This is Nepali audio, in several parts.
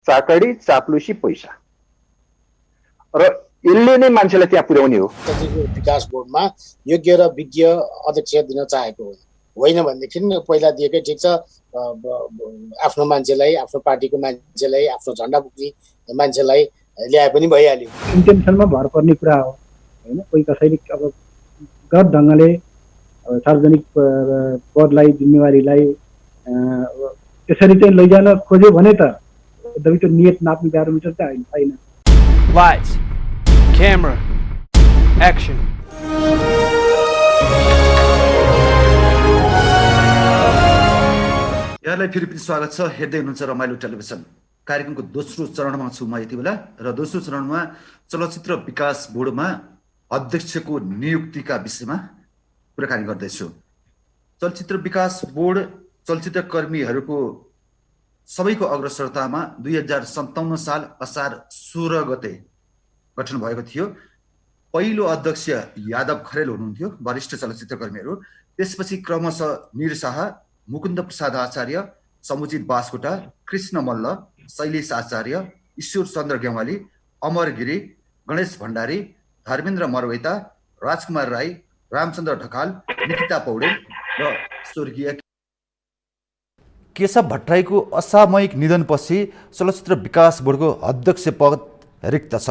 चाकडी चाप्लुसी पैसा र यसले नै मान्छेलाई त्यहाँ पुर्याउने हो। विकास बोर्डमा योग्य र विज्ञ अध्यक्ष दिन चाहेको होइन भनेदेखि पहिला दिएकै ठिक छ, आफ्नो मान्छेलाई, आफ्नो पार्टीको मान्छेलाई, आफ्नो झन्डा बोक्ने मान्छेलाई ल्याए पनि भइहाल्यो। इन्टेन्सनमा भर पर्ने कुरा हो होइन। कोही कसैले अब गलत ढङ्गले सार्वजनिक पदलाई, जिम्मेवारीलाई त्यसरी चाहिँ लैजान खोज्यो भने त एकदमै त्यो नियत नाप्ने प्यारामिटर चाहिँ होइन। Lights, camera, action. यहाँलाई फेरि पनि स्वागत छ। हेर्दै हुनुहुन्छ रमाइलो टेलिभिजन। कार्यक्रमको दोस्रो चरणमा छु म यति बेला र दोस्रो चरणमा चलचित्र विकास बोर्डमा अध्यक्षको नियुक्तिका विषयमा कुराकानी गर्दैछु। चलचित्र विकास बोर्ड चलचित्र कर्मीहरूको सबैको अग्रसरतामा 2057 साल असार 16 गते गठन भएको थियो। पहिलो अध्यक्ष यादव खरेल हुनुहुन्थ्यो, वरिष्ठ चलचित्र कर्मीहरू। त्यसपछि क्रमशः निर शाह, मुकुन्द प्रसाद आचार्य, समुजित बास्कोटा, कृष्ण मल्ल, शैलेश आचार्य, ईश्वर चन्द्र गेवाली, अमर गिरी, गणेश भण्डारी, धर्मेन्द्र मरवैता, राजकुमार राई, रामचन्द्र ढकाल, निकिता पौडेल र स्वर्गीय केशव भट्टराईको असामयिक निधनपछि चलचित्र विकास बोर्डको अध्यक्ष पद रिक्त छ।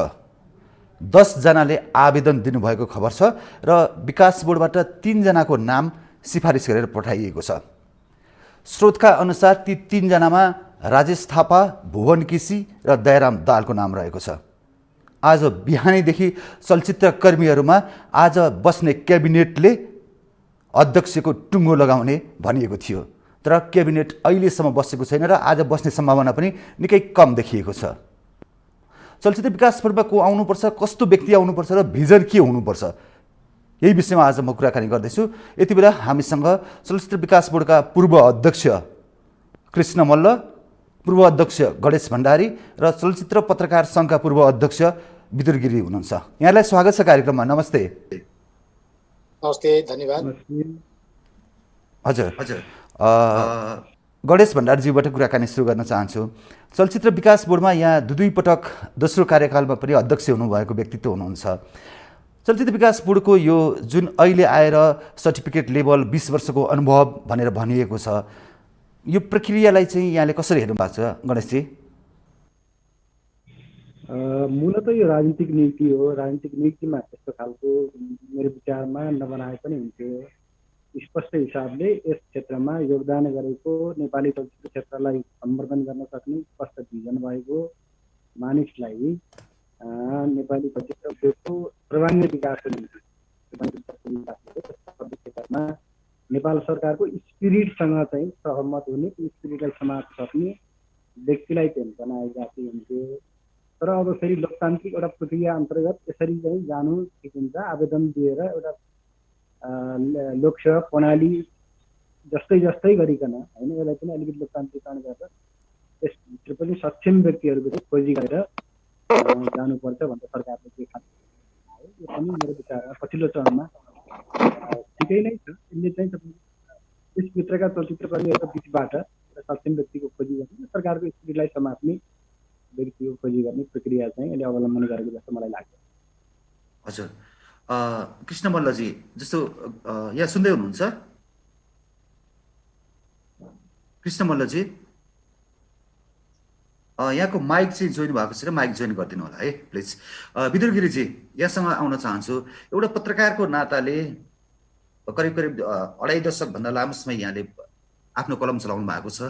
10 जनाले आवेदन दिनुभएको खबर छ र विकास बोर्डबाट 3 जनाको नाम सिफारिस गरेर पठाइएको छ। स्रोतका अनुसार ती 3 जनामा राजेश थापा, भुवन केसी र दयाराम दालको नाम रहेको छ। आज बिहानैदेखि चलचित्र कर्मीहरूमा आज बस्ने क्याबिनेटले अध्यक्षको टुङ्गो लगाउने भनिएको थियो, तर क्याबिनेट अहिलेसम्म बसेको छैन र आज बस्ने सम्भावना पनि निकै कम देखिएको छ। चलचित्र विकास बोर्डमा को आउनुपर्छ, कस्तो व्यक्ति आउनुपर्छ र भिजन के हुनुपर्छ, यही विषयमा आज म कुराकानी गर्दैछु। यति बेला हामीसँग चलचित्र विकास बोर्डका पूर्व अध्यक्ष कृष्ण मल्ल, पूर्व अध्यक्ष गणेश भण्डारी र चलचित्र पत्रकार सङ्घका पूर्व अध्यक्ष विदुर गिरी हुनुहुन्छ। यहाँलाई स्वागत छ कार्यक्रममा। नमस्ते। नमस्ते, धन्यवाद। हजुर हजुर गणेश भण्डारीज्यूबाट कुराकानी सुरु गर्न चाहन्छु। चलचित्र विकास बोर्डमा यहाँ दुई पटक दोस्रो कार्यकालमा पनि अध्यक्ष हुनुभएको व्यक्तित्व हुनुहुन्छ। चलचित्र विकास बोर्डको यो जुन अहिले आएर सर्टिफिकेट लेभल 20 वर्षको अनुभव भनेर भनिएको छ, यो प्रक्रियालाई चाहिँ यहाँले कसरी हेर्नु भएको छ गणेशजी? मूलत यो राजनीतिक नीति हो। राजनीतिक नीतिमा त्यस्तो खालको मेरो विचारमा नबनाए पनि हुन्थ्यो। स्पष्ट हिसाबले यस क्षेत्रमा योगदान गरेको, नेपाली चलचित्र क्षेत्रलाई सम्वर्धन गर्न सक्ने स्पष्ट भिजन भएको मानिसलाई नेपाली चलचित्र उद्योगको सर्वाङ्गीण विकासको निम्ति क्षेत्रमा नेपाल सरकारको स्पिरिटसँग चाहिँ सहमत हुने, स्पिरिटलाई समाप्त सक्ने व्यक्तिलाई चाहिँ बनाए जाति हुन्थ्यो। तर अब फेरि लोकतान्त्रिक एउटा प्रक्रिया अन्तर्गत यसरी चाहिँ जानु ठिक हुन्छ। आवेदन दिएर एउटा लोकसेवा प्रणाली जस्तै गरिकन होइन, यसलाई पनि अलिकति लोकतान्त्रिकरण गरेर यसभित्र पनि सक्षम व्यक्तिहरूको चाहिँ खोजी गरेर जानुपर्छ भनेर सरकारले के खालको आयो, यो पनि मेरो विचारमा पछिल्लो चरणमा ठिकै नै छ। यसले चाहिँ यसभित्रका चलचित्र कर्मीहरूको बिचबाट सक्षम व्यक्तिको खोजी गर्ने, सरकारको स्थितिलाई समात्ने व्यक्तिको खोजी गर्ने प्रक्रिया चाहिँ यसले अवलम्बन गरेको जस्तो मलाई लाग्छ। हजुर कृष्ण मल्लजी, जस्तो यहाँ सुन्दै हुनुहुन्छ? कृष्ण मल्लजी, यहाँको माइक चाहिँ जोइन भएको छ, माइक जोइन गरिदिनु होला है प्लिज। विदुर गिरीजी, यहाँसँग आउन चाहन्छु। एउटा पत्रकारको नाताले करिब 2.5 दशकभन्दा लामो समय यहाँले आफ्नो कलम चलाउनु भएको छ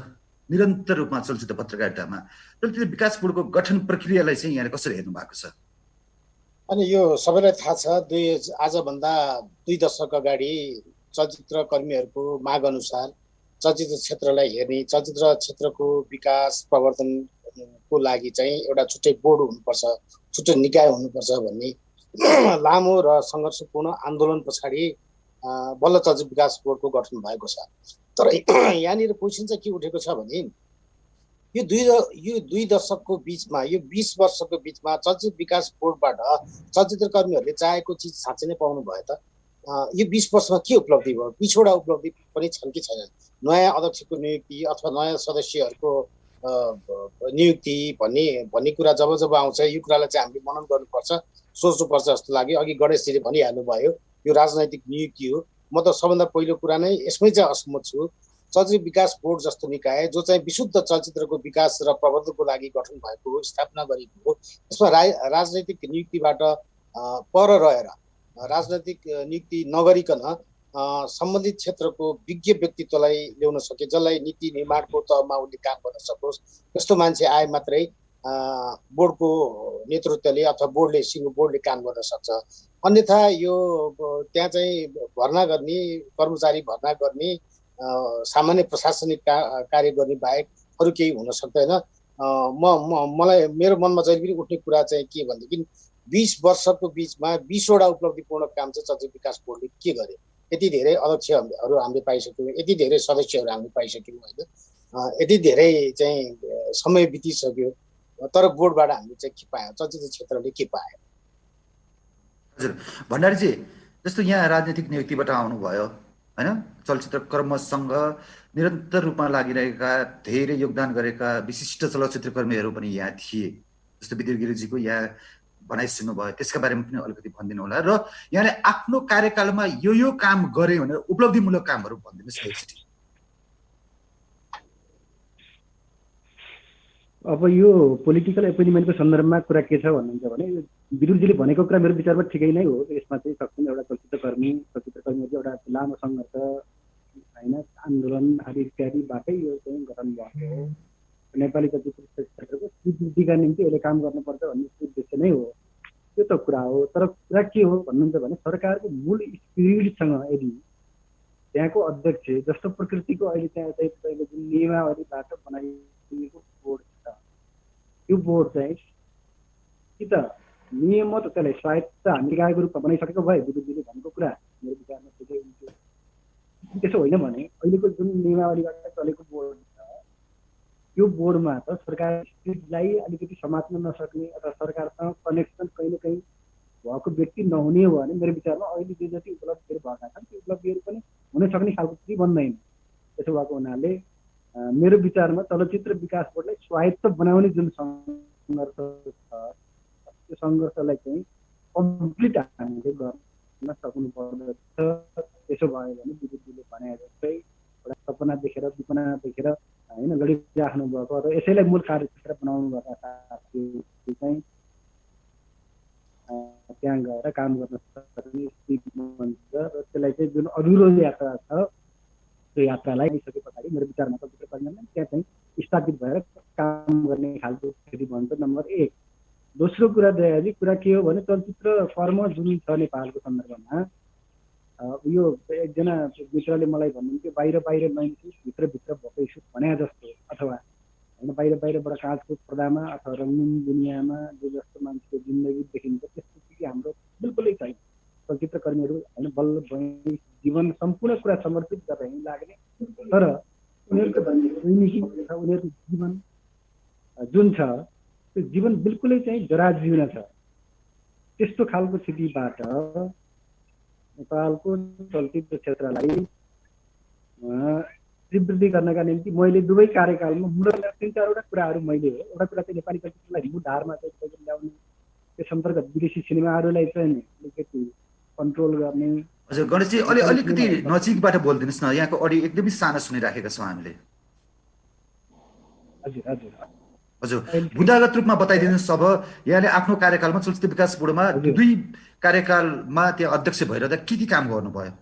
निरन्तर रूपमा चलचित्र पत्रकारितामा। चलचित्र विकास बोर्डको गठन प्रक्रियालाई चाहिँ यहाँले कसरी हेर्नु भएको छ? अनि यो सबैलाई थाहा छ, आजभन्दा 2 दशक अगाडि चलचित्र कर्मीहरूको माग अनुसार चलचित्र क्षेत्रलाई हेर्ने, चलचित्र क्षेत्रको विकास प्रवर्धनको लागि चाहिँ एउटा छुट्टै बोर्ड हुनुपर्छ, छुट्टै निकाय हुनुपर्छ भन्ने लामो र सङ्घर्षपूर्ण आन्दोलन पछाडि बल्ल चलचित्र विकास बोर्डको गठन भएको छ। तर यहाँनिर क्वेसन चाहिँ के उठेको छ भने यो 2 दशकको बिचमा, यो 20 वर्षको बिचमा चलचित्र विकास बोर्डबाट चलचित्र कर्मीहरूले चाहेको चिज साँच्चै नै पाउनु भयो त? यो 20 वर्षमा के उपलब्धि भयो? 20वटा उपलब्धि पनि छन् कि छैनन्? नयाँ अध्यक्षको नियुक्ति अथवा नयाँ सदस्यहरूको नियुक्ति भन्ने कुरा जब आउँछ यो कुरालाई चाहिँ हामीले मनन गर्नुपर्छ, सोच्नुपर्छ जस्तो लाग्यो। अघि गणेशजीले भनिहाल्नुभयो यो राजनैतिक नियुक्ति हो। म त सबभन्दा पहिलो कुरा नै यसमै चाहिँ असहमत छु। चलचित्र विकास बोर्ड जस्तो निकाय जो चाहिँ विशुद्ध चलचित्रको विकास र प्रवर्धनको लागि गठन भएको हो, स्थापना गरिएको हो, यसमा राजनैतिक नियुक्तिबाट पर रहेर राजनैतिक नियुक्ति नगरिकन सम्बन्धित क्षेत्रको विज्ञ व्यक्तित्वलाई ल्याउन सके, जसलाई नीति निर्माणको तहमा उसले काम गर्न सकोस्, त्यस्तो मान्छे आए मात्रै बोर्डको नेतृत्वले अथवा बोर्डले सिङ्गो बोर्डले काम गर्न सक्छ। अन्यथा यो त्यहाँ चाहिँ भर्ना गर्ने कर्मचारी भर्ना गर्ने सामान्य प्रशासनिक कार्य गर्ने बाहेक अरू केही हुन सक्दैन। मलाई मेरो मनमा जहिले पनि उठ्ने कुरा चाहिँ के भनेदेखि 20 वर्षको बिचमा 20वटा उपलब्धिपूर्ण काम चाहिँ चलचित्र विकास बोर्डले के गरे। यति धेरै अध्यक्षहरू हामीले पाइसक्यौँ, यति धेरै सदस्यहरू हामीले पाइसक्यौँ होइन, यति धेरै चाहिँ समय बितिसक्यो, तर बोर्डबाट हामीले चाहिँ के पायौँ, चलचित्र क्षेत्रले के पायो? हजुर भण्डारीजी, जस्तो यहाँ राजनीतिक नियुक्तिबाट आउनुभयो होइन, चलचित्र कर्मसँग निरन्तर रूपमा लागिरहेका धेरै योगदान गरेका विशिष्ट चलचित्र कर्मीहरू पनि यहाँ थिए, जस्तो विद्युत गिरिजीको यहाँ भनाइ सुन्नुभयो, त्यसका बारेमा पनि अलिकति भनिदिनु होला। र यहाँले आफ्नो कार्यकालमा यो काम गरे भनेर उपलब्धिमूलक कामहरू भनिदिनुहोस् एकचोटि। अब यो पोलिटिकल एपोइन्टमेन्टको सन्दर्भमा कुरा के छ भन्नुहुन्छ भने विद्युतजीले भनेको कुरा मेरो विचारमा ठिकै नै हो। यसमा चाहिँ सक्छौँ एउटा चलचित्रकर्मीहरूको एउटा लामो सङ्घर्ष होइन, आन्दोलन आदि इत्यादिबाटै यो चाहिँ गठन भएको हो। नेपाली चलचित्र क्षेत्रको स्वीकृतिका निम्ति यसले काम गर्नुपर्छ भन्ने उद्देश्य नै हो, त्यो त कुरा हो। तर कुरा के हो भन्नुहुन्छ भने सरकारको मूल स्पिरिटसँग यदि त्यहाँको अध्यक्ष जस्तो प्रकृतिको अहिले त्यहाँ चाहिँ तपाईँले जुन नियमावलीबाट बनाइएको बोर्ड छ, त्यो बोर्ड चाहिँ कि त नियम त त्यसलाई स्वायत्त हामी निकायको रूपमा बनाइसकेको भए विद्युतजीले भनेको कुरा मेरो विचारमा ठिकै हुन्थ्यो। त्यसो होइन भने अहिलेको जुन नियमावलीबाट चलेको बोर्ड छ त्यो बोर्डमा त सरकारलाई अलिकति समात्न नसक्ने अथवा सरकारसँग कनेक्सन कहीँ न कहीँ भएको व्यक्ति नहुने हो भने मेरो विचारमा अहिले जो जति उपलब्धिहरू भएका छन् त्यो उपलब्धिहरू पनि हुन सक्ने खालको चाहिँ बन्दैन। त्यसो भएको हुनाले मेरो विचारमा चलचित्र विकास बोर्डलाई स्वायत्त बनाउने जुन सङ्घर्ष छ त्यो सङ्घर्षलाई चाहिँ कम्प्लिट हामीले गर्न सक्नु पर्दछ। त्यसो भयो भने विद्युतजीले भने जस्तै एउटा सपना देखेर विपना देखेर होइन लडिराख्नु भएको र यसैलाई मूल कार्यक्षेत्र बनाउनु भएका साथीहरू चाहिँ त्यहाँ गएर काम गर्न सक्ने स्थिति हुन्छ र त्यसलाई चाहिँ जुन अधुरो यात्रा छ त्यो यात्रालाई लिइसके पछाडि मेरो विचारमा चलचित्र कर्मीले त्यहाँ चाहिँ स्थापित भएर काम गर्ने खालको स्थिति भन्छ नम्बर 1। दोस्रो कुरा दयाजी कुरा के हो भने चलचित्र फर्म जुन छ नेपालको सन्दर्भमा यो एकजना मित्रले मलाई भन्नुहुन्थ्यो बाहिर मान्छे भित्रभित्र भएकै छु भने जस्तो अथवा होइन बाहिरबाट काँचको पर्दामा अथवा रङ्गीन दुनियाँमा जो जस्तो मान्छेको जिन्दगी देखिन्छ त्यस्तो चाहिँ हाम्रो बिल्कुलै छैन। चलचित्र कर्मीहरू होइन बल्ल जीवन सम्पूर्ण कुरा समर्पित गरेर लाग्ने, तर उनीहरूको दैनिकी उनीहरूको जीवन जुन छ त्यो जीवन बिल्कुलै चाहिँ जराजीर्ण छ। त्यस्तो खालको स्थितिबाट नेपालको चलचित्र क्षेत्रलाई वृद्धि गर्नका निम्ति मैले दुवै कार्यकालमा मूल 3-4वटा कुराहरू मैले एउटा कुरा चाहिँ नेपाली चलचित्रलाई मूल धारमा चाहिँ ल्याउने, त्यस अन्तर्गत विदेशी सिनेमाहरूलाई चाहिँ अलिकति कन्ट्रोल गर्ने। हजुर गणेशजी अलिकति नजिकबाट बोलिदिनुहोस् न, यहाँको अडियो एकदमै सानो सुनिराखेका छौँ हामीले। हजुर हजुर हजुर बुदागत रूपमा बताइदिनुहोस्। अब यहाँले आफ्नो कार्यकालमा चलचित्र विकास बोर्डमा 2 कार्यकालमा त्यहाँ अध्यक्ष भइरहँदा के काम गर्नुभयो?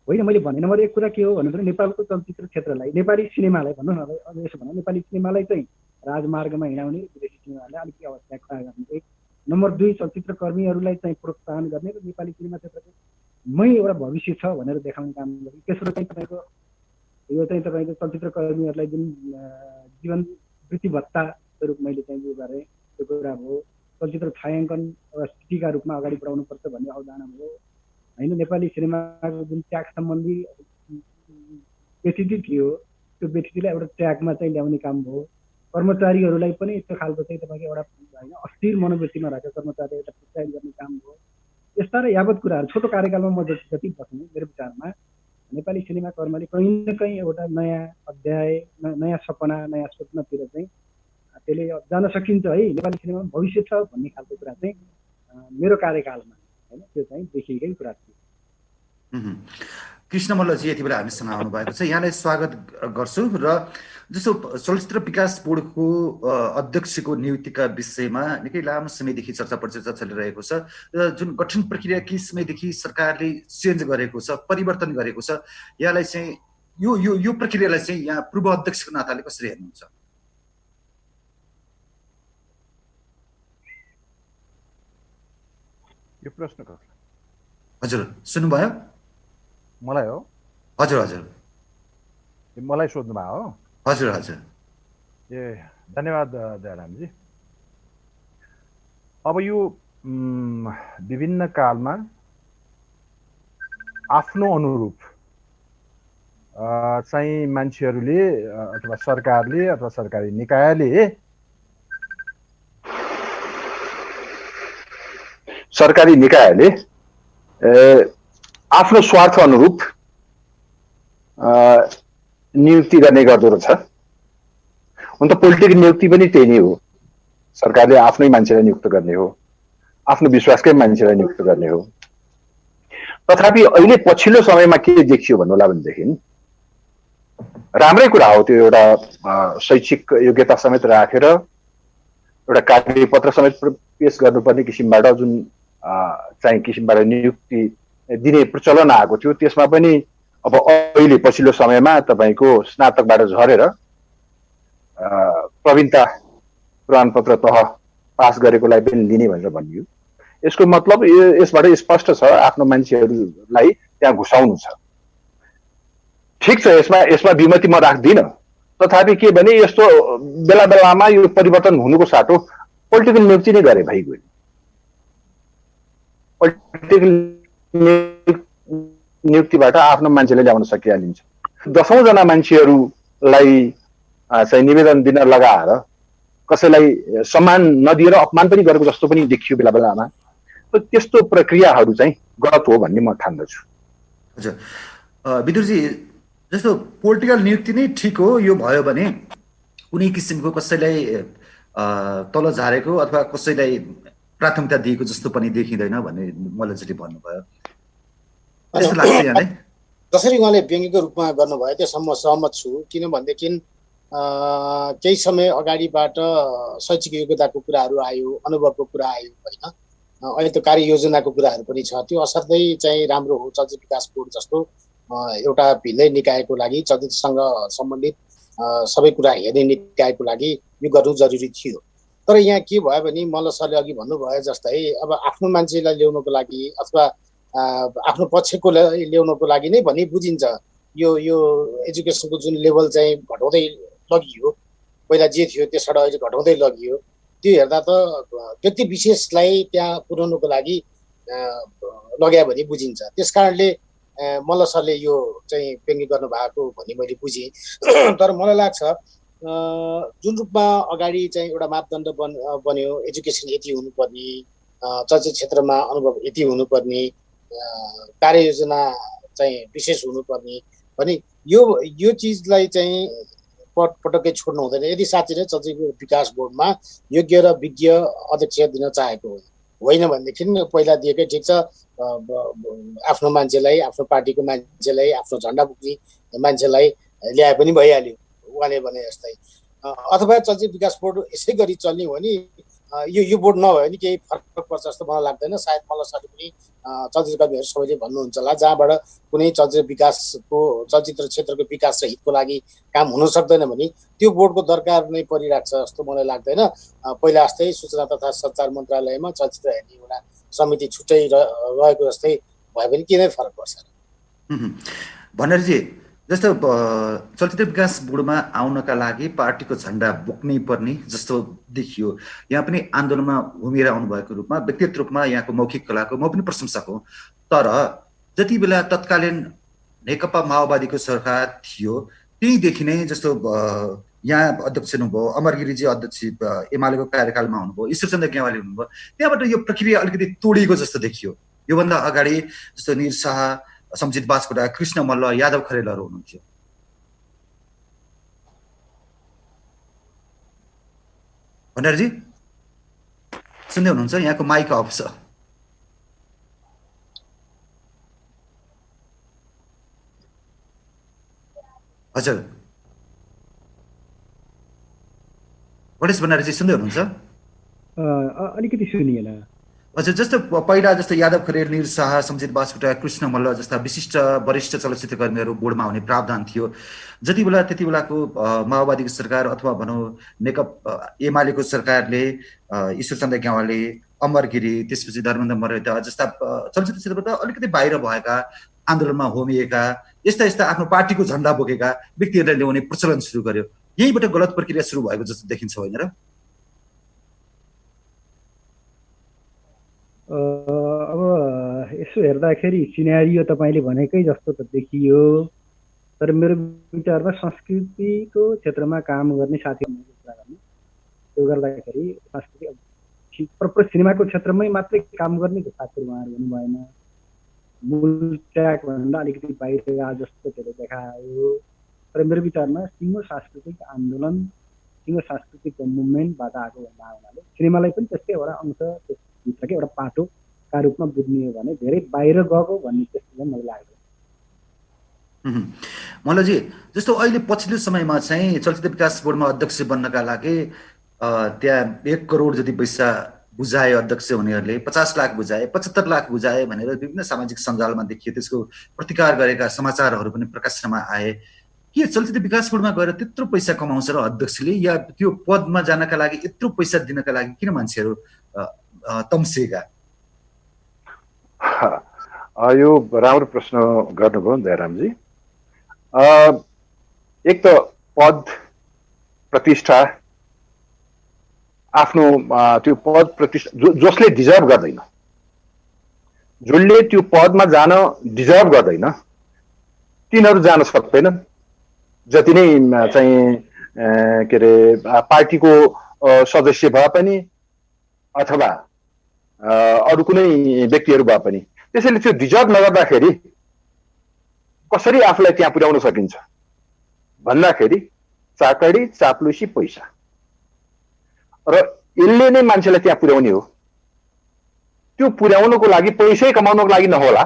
होइन मैले भने नम्बर 1 कुरा के हो भन्नु भने नेपालको चलचित्र क्षेत्रलाई नेपाली सिनेमालाई भन्नु न अब यसो भनौँ नेपाली सिनेमालाई चाहिँ राजमार्गमा हिँडाउने विदेशी सिनेमालाई अलिकति अवस्था खडा गर्ने 1। नम्बर 2 चलचित्र कर्मीहरूलाई चाहिँ प्रोत्साहन गर्ने र नेपाली सिनेमा क्षेत्रको मै एउटा भविष्य छ भनेर देखाउने काम गर्ने। तेस्रो चाहिँ तपाईँको यो चाहिँ तपाईँको चलचित्र कर्मीहरूलाई जुन जीवन वृत्ति भत्ता स्वरूप मैले चाहिँ यो गरेँ त्यो कुरा भयो। चलचित्र छायाङ्कन एउटा सिटीका रूपमा अगाडि बढाउनुपर्छ भन्ने अवधारणा भयो होइन। नेपाली सिनेमाको जुन ट्याग सम्बन्धी व्यतिथि थियो त्यो व्यतिथिलाई एउटा ट्यागमा चाहिँ ल्याउने काम भयो। कर्मचारीहरूलाई पनि यस्तो खालको चाहिँ तपाईँको एउटा होइन अस्थिर मनोवृत्तिमा रहेका कर्मचारीहरूलाई प्रोत्साहित गर्ने काम भयो। यस्ता र यावत कुराहरू छोटो कार्यकालमा म जति बस्ने मेरो विचारमा नेपाली सिनेमा कर्मले कहीँ न कहीँ एउटा नयाँ अध्याय, नयाँ सपना, नयाँ स्वप्नतिर चाहिँ त्यसले जान सकिन्छ है, नेपाली सिनेमामा भविष्य छ भन्ने खालको कुरा चाहिँ मेरो कार्यकालमा होइन त्यो चाहिँ देखिएकै कुरा थियो। कृष्ण मल्लजी यति बेला हामीसँग आउनु भएको छ, यहाँलाई स्वागत गर्छु। र जस्तो चलचित्र विकास बोर्डको अध्यक्षको नियुक्तिका विषयमा निकै लामो समयदेखि चर्चा परिचर्चा चलिरहेको छ र जुन गठन प्रक्रिया केही समयदेखि सरकारले चेन्ज गरेको छ, परिवर्तन गरेको छ, यहाँलाई चाहिँ यो प्रक्रियालाई चाहिँ यहाँ पूर्व अध्यक्षको नाताले कसरी हेर्नुहुन्छ? यो प्रश्न हजुर सुन्नुभयो? मलाई हो? हजुर हजुर मलाई सोध्नु भयो हो? हजुर हजुर। ए धन्यवाद दयारामजी। अब यो विभिन्न कालमा आफ्नो अनुरूप चाहिँ मान्छेहरूले अथवा सरकारले अथवा सरकारी निकायले आफ्नो स्वार्थ अनुरूप नियुक्ति गर्ने गर्दो रहेछ। हुन त पोलिटिकल नियुक्ति पनि त्यही नै हो, सरकारले आफ्नै मान्छेलाई नियुक्त गर्ने हो, आफ्नो विश्वासकै मान्छेलाई नियुक्त गर्ने हो। तथापि अहिले पछिल्लो समयमा के देखियो भन्नु होला भनेदेखि राम्रै कुरा हो, त्यो एउटा शैक्षिक योग्यता समेत राखेर एउटा कार्यपत्र समेत पेश गर्नुपर्ने किसिमबाट जुन चाहिँ किसिमबाट नियुक्ति दिने प्रचलन आएको थियो, त्यसमा पनि अब अहिले पछिल्लो समयमा तपाईँको स्नातकबाट झरेर प्रवीणता प्रमाणपत्र तह पास गरेकोलाई पनि लिने भनेर भनियो। यसको मतलब यसबाट स्पष्ट छ आफ्नो मान्छेहरूलाई त्यहाँ घुसाउनु छ। ठिक छ, यसमा विमति म राख्दिनँ, तथापि के भने यस्तो बेला बेलामा यो परिवर्तन हुनुको साटो पोलिटिकल नियुक्ति नै गरे भइगयो। पोलिटिकल नियुक्तिबाट आफ्नो मान्छेले ल्याउन सकिहालिन्छ। 10औं जना मान्छेहरूलाई चाहिँ निवेदन दिन लगाएर कसैलाई सम्मान नदिएर अपमान पनि गरेको जस्तो पनि देखियो बेला बेलामा। त्यस्तो प्रक्रियाहरू चाहिँ गलत हो भन्ने म ठान्दछु। हजुर विदुरजी, जस्तो पोलिटिकल नियुक्ति नै ठिक हो, यो भयो भने कुनै किसिमको कसैलाई तल झारेको अथवा कसैलाई प्राथमिकता दिएको जस्तो पनि देखिँदैन भन्ने मल्लजीले भन्नुभयो। जसरी उहाँले व्यङ्ग्यको रूपमा गर्नुभयो त्यसम्म सहमत छु। किनभनेदेखि केही समय अगाडिबाट शैक्षिक योग्यताको कुराहरू आयो, अनुभवको कुरा आयो होइन। अहिले त कार्ययोजनाको कुराहरू पनि छ। त्यो असाध्यै चाहिँ राम्रो हो। चलचित्र विकास बोर्ड जस्तो एउटा भिन्दै निकायको लागि, चलचित्रसँग सम्बन्धित सबै कुरा हेर्ने निकायको लागि यो गर्नु जरुरी थियो। तर यहाँ के भयो भने मल्ल सरले अघि भन्नुभयो जस्तै अब आफ्नो मान्छेलाई ल्याउनको लागि अथवा आफ्नो पक्षको ल्याउनको लागि नै भन्ने बुझिन्छ। यो एजुकेसनको जुन लेभल चाहिँ घटाउँदै लगियो, पहिला जे थियो त्यसबाट अहिले घटाउँदै लगियो, त्यो हेर्दा त व्यक्ति विशेषलाई त्यहाँ पुर्याउनुको लागि लग्यो भने बुझिन्छ। त्यस कारणले मल्ल सरले यो चाहिँ व्यङ्ग्य गर्नु भएको भन्ने मैले बुझेँ। तर मलाई लाग्छ जुन रूपमा अगाडि चाहिँ एउटा मापदण्ड बन्यो, एजुकेसन यति हुनुपर्ने, चलचित्र क्षेत्रमा अनुभव यति हुनुपर्ने, कार्ययोजना चाहिँ विशेष हुनुपर्ने भने यो चिजलाई चाहिँ पटक्कै छोड्नु हुँदैन। यदि साँच्चै नै चलचित्र विकास बोर्डमा योग्य र विज्ञ अध्यक्ष दिन चाहेको होइन भनेदेखि पहिला दिएकै ठिक छ, आफ्नो मान्छेलाई, आफ्नो पार्टीको मान्छेलाई, आफ्नो झन्डा बोक्ने मान्छेलाई ल्याए पनि भइहाल्यो उहाँले भने जस्तै। अथवा चलचित्र विकास बोर्ड यसै गरी चल्ने हो भने यो बोर्ड नभयो भने केही फरक पर्छ जस्तो मलाई लाग्दैन। सायद मल्ल सरले पनि चलचित्र कर्मीहरू सबैले भन्नुहुन्छ होला, जहाँबाट कुनै चलचित्र क्षेत्रको विकास र हितको लागि काम हुन सक्दैन भने त्यो बोर्डको दरकार नै परिरहेको छ जस्तो मलाई लाग्दैन। पहिला जस्तै सूचना तथा सञ्चार मन्त्रालयमा चलचित्र हेर्ने एउटा समिति छुट्टै रहेको जस्तै भयो भने के नै फरक पर्छ भण्डारीजी। जस्तो चलचित्र विकास बोर्डमा आउनका लागि पार्टीको झन्डा बोक्नै पर्ने जस्तो देखियो। यहाँ पनि आन्दोलनमा घुमेर आउनुभएको रूपमा व्यक्तिगत रूपमा यहाँको मौखिक कलाको म पनि प्रशंसक हो। तर जति बेला तत्कालीन नेकपा माओवादीको सरकार थियो त्यहीदेखि नै जस्तो यहाँ अध्यक्ष हुनुभयो, अमरगिरीजी अध्यक्ष एमालेको कार्यकालमा हुनुभयो, ईश्वरचन्द्र गेवाली हुनुभयो, त्यहाँबाट यो प्रक्रिया अलिकति तोडिएको जस्तो देखियो। योभन्दा अगाडि जस्तो निर शाह सम्झित बास्कोटा, कृष्ण मल्ल, यादव खरेलहरू हुनुहुन्थ्यो। भण्डारीजी सुन्दै हुनुहुन्छ? यहाँको माइक अफ छ। हजुर गणेश भण्डारीजी सुन्दै हुनुहुन्छ? अलिकति सुनिएन। हजुर, जस्तो पहिला जस्तो यादव खरेल, निर शाह, सम्झित बास्कोटा, कृष्ण मल्ल जस्ता विशिष्ट वरिष्ठ चलचित्रकर्मीहरू बोर्डमा हुने प्रावधान थियो। जति बेला त्यति बेलाको माओवादीको सरकार अथवा भनौँ नेकपा एमालेको सरकारले ईश्वरचन्द्र ग्यावाली, अमर गिरी, त्यसपछि धर्मेन्द्र मरेता जस्ता चलचित्र क्षेत्रबाट अलिकति बाहिर भएका, आन्दोलनमा होमिएका, यस्ता यस्ता आफ्नो पार्टीको झन्डा बोकेका व्यक्तिहरूलाई ल्याउने प्रचलन सुरु गर्यो। यहीँबाट गलत प्रक्रिया सुरु भएको जस्तो देखिन्छ, होइन र? अब यसो हेर्दाखेरि सिनेरियो तपाईँले भनेकै जस्तो त देखियो, तर मेरो विचारमा संस्कृतिको क्षेत्रमा काम गर्ने साथीहरूको कुरा गर्ने, त्यो गर्दाखेरि संस्कृति प्रपर सिनेमाको क्षेत्रमै मात्रै काम गर्ने साथीहरू उहाँहरू हुनु भएन। मूल ट्र्याक भन्दा अलिकति बाहिर जस्तो धेरै देखायो। तर मेरो विचारमा सिङ्गो सांस्कृतिक आन्दोलन, सिङ्गो सांस्कृतिक मुभमेन्टबाट आएको भन्दा हुनाले सिनेमालाई पनि त्यस्तै एउटा अंश, त्यसभित्रकै एउटा पाटोका रूपमा बुझ्ने हो भने धेरै बाहिर गएको भन्ने त्यस्तो मलाई लाग्छ। मल्लजी, जस्तो अहिले पछिल्लो समयमा चाहिँ चलचित्र विकास बोर्डमा अध्यक्ष बन्नका लागि त्यहाँ 1 करोड जति पैसा बुझाए अध्यक्ष हुनेहरूले, 50 लाख बुझाए, 75 लाख बुझाए भनेर विभिन्न सामाजिक सञ्जालमा देखियो। त्यसको प्रतिकार गरेका समाचारहरू पनि प्रकाशमा आए। के चलचित्र विकास बोर्डमा गएर त्यत्रो पैसा कमाउँछ र अध्यक्षले, या त्यो पदमा जानका लागि यत्रो पैसा दिनका लागि किन मान्छेहरू तम्सिएका? यो राम्रो प्रश्न गर्नुभयो दयारामजी। एक त पद प्रतिष्ठा, आफ्नो त्यो पद प्रतिष्ठा जसले डिजर्भ गर्दैन, जसले त्यो पदमा जान डिजर्भ गर्दैन तिनीहरू जान सक्दैनन्। जति नै चाहिँ के अरे पार्टीको सदस्य भए पनि अथवा अरू कुनै व्यक्तिहरू भए पनि, त्यसैले त्यो डिजर्भ नगर्दाखेरि कसरी आफूलाई त्यहाँ पुर्याउन सकिन्छ भन्दाखेरि चाकडी, चाप्लुसी, पैसा, र यसले नै मान्छेलाई त्यहाँ पुर्याउने हो। त्यो पुर्याउनको लागि पैसै कमाउनको लागि नहोला,